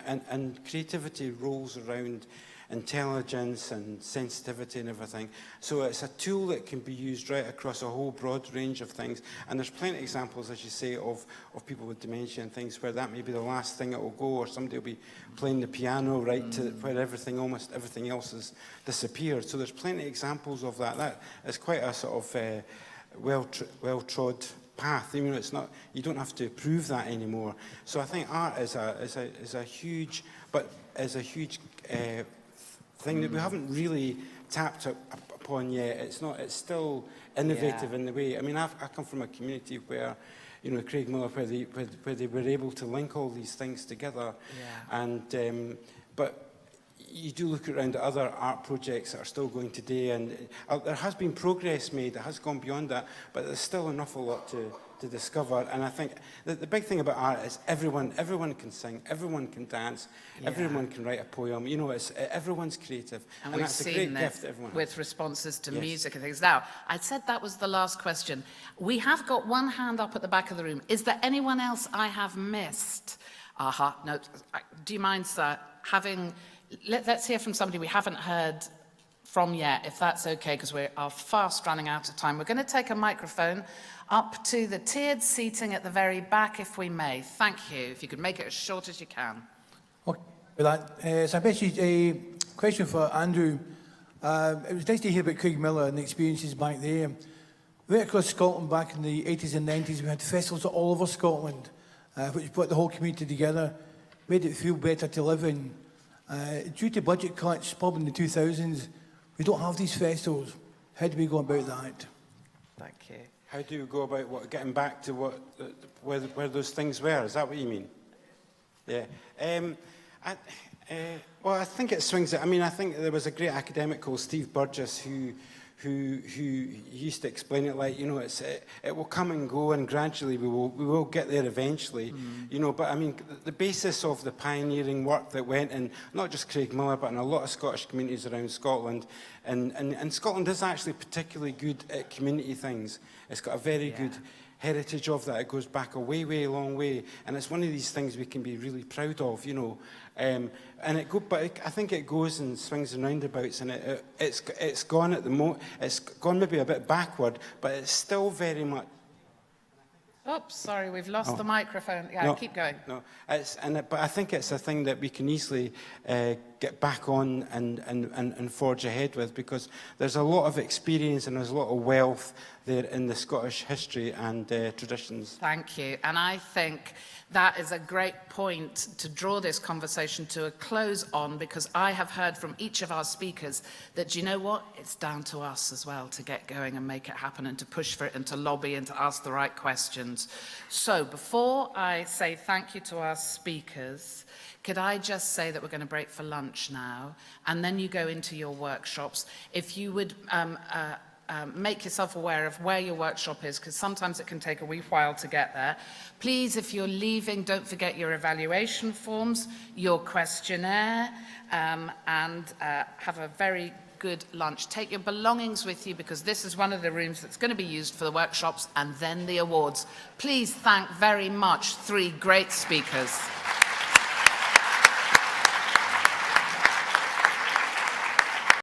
and creativity rolls around intelligence and sensitivity and everything. So it's a tool that can be used right across a whole broad range of things. And there's plenty of examples, as you say, of people with dementia and things where that may be the last thing it will go, or somebody will be playing the piano right to where almost everything else has disappeared. So there's plenty of examples of that. That is quite a sort of well-trod path. I mean, it's not, you don't have to prove that anymore. So I think art is a huge thing that we haven't really tapped upon yet. It's still innovative in the way. I mean, I come from a community where, you know, Craig Miller, where they were able to link all these things together. And but you do look around at other art projects that are still going today, and there has been progress made. It has gone beyond that, but there's still an awful lot to discover. And I think the big thing about art is everyone can sing, everyone can dance, everyone can write a poem. You know, everyone's creative, and we've that's a seen great this gift that everyone with responses to music and things. Now, I said that was the last question. We have got one hand up at the back of the room. Is there anyone else I have missed? No. Do you mind, sir, having... Let's hear from somebody we haven't heard from yet, if that's okay, because we are fast running out of time. We're going to take a microphone up to the tiered seating at the very back, if we may. Thank you. If you could make it as short as you can. Okay, with that. So I bet a question for Andrew. It was nice to hear about Craig Miller and the experiences back there. Right across Scotland back in the 80s and 90s, we had festivals all over Scotland, which brought the whole community together, made it feel better to live in. Due to budget cuts, probably in the 2000s, we don't have these festivals. How do we go about that? Thank you. How do you go about getting back to where those things were? Is that what you mean? Yeah. Well, I think it swings. I mean, I think there was a great academic called Steve Burgess who used to explain it like, you know, it will come and go, and gradually we will get there eventually, you know. But I mean, the basis of the pioneering work that went in, not just Craig Miller, but in a lot of Scottish communities around Scotland, and Scotland is actually particularly good at community things. It's got a very good heritage of that. It goes back a way long way, and it's one of these things we can be really proud of, you know. But I think it goes and swings and roundabouts, and it's gone at the it's gone maybe a bit backward, but it's still very much Oops, sorry, we've lost Oh. the microphone. Yeah, No, keep going. No, but I think it's a thing that we can easily get back on and forge ahead with, because there's a lot of experience and there's a lot of wealth there in the Scottish history and traditions. Thank you. And I think that is a great point to draw this conversation to a close on, because I have heard from each of our speakers that, do you know what? It's down to us as well to get going and make it happen and to push for it and to lobby and to ask the right questions. So before I say thank you to our speakers, could I just say that we're going to break for lunch now, and then you go into your workshops. If you would make yourself aware of where your workshop is, because sometimes it can take a wee while to get there. Please, if you're leaving, don't forget your evaluation forms, your questionnaire, and have a very good lunch. Take your belongings with you, because this is one of the rooms that's going to be used for the workshops and then the awards. Please thank very much 3 great speakers.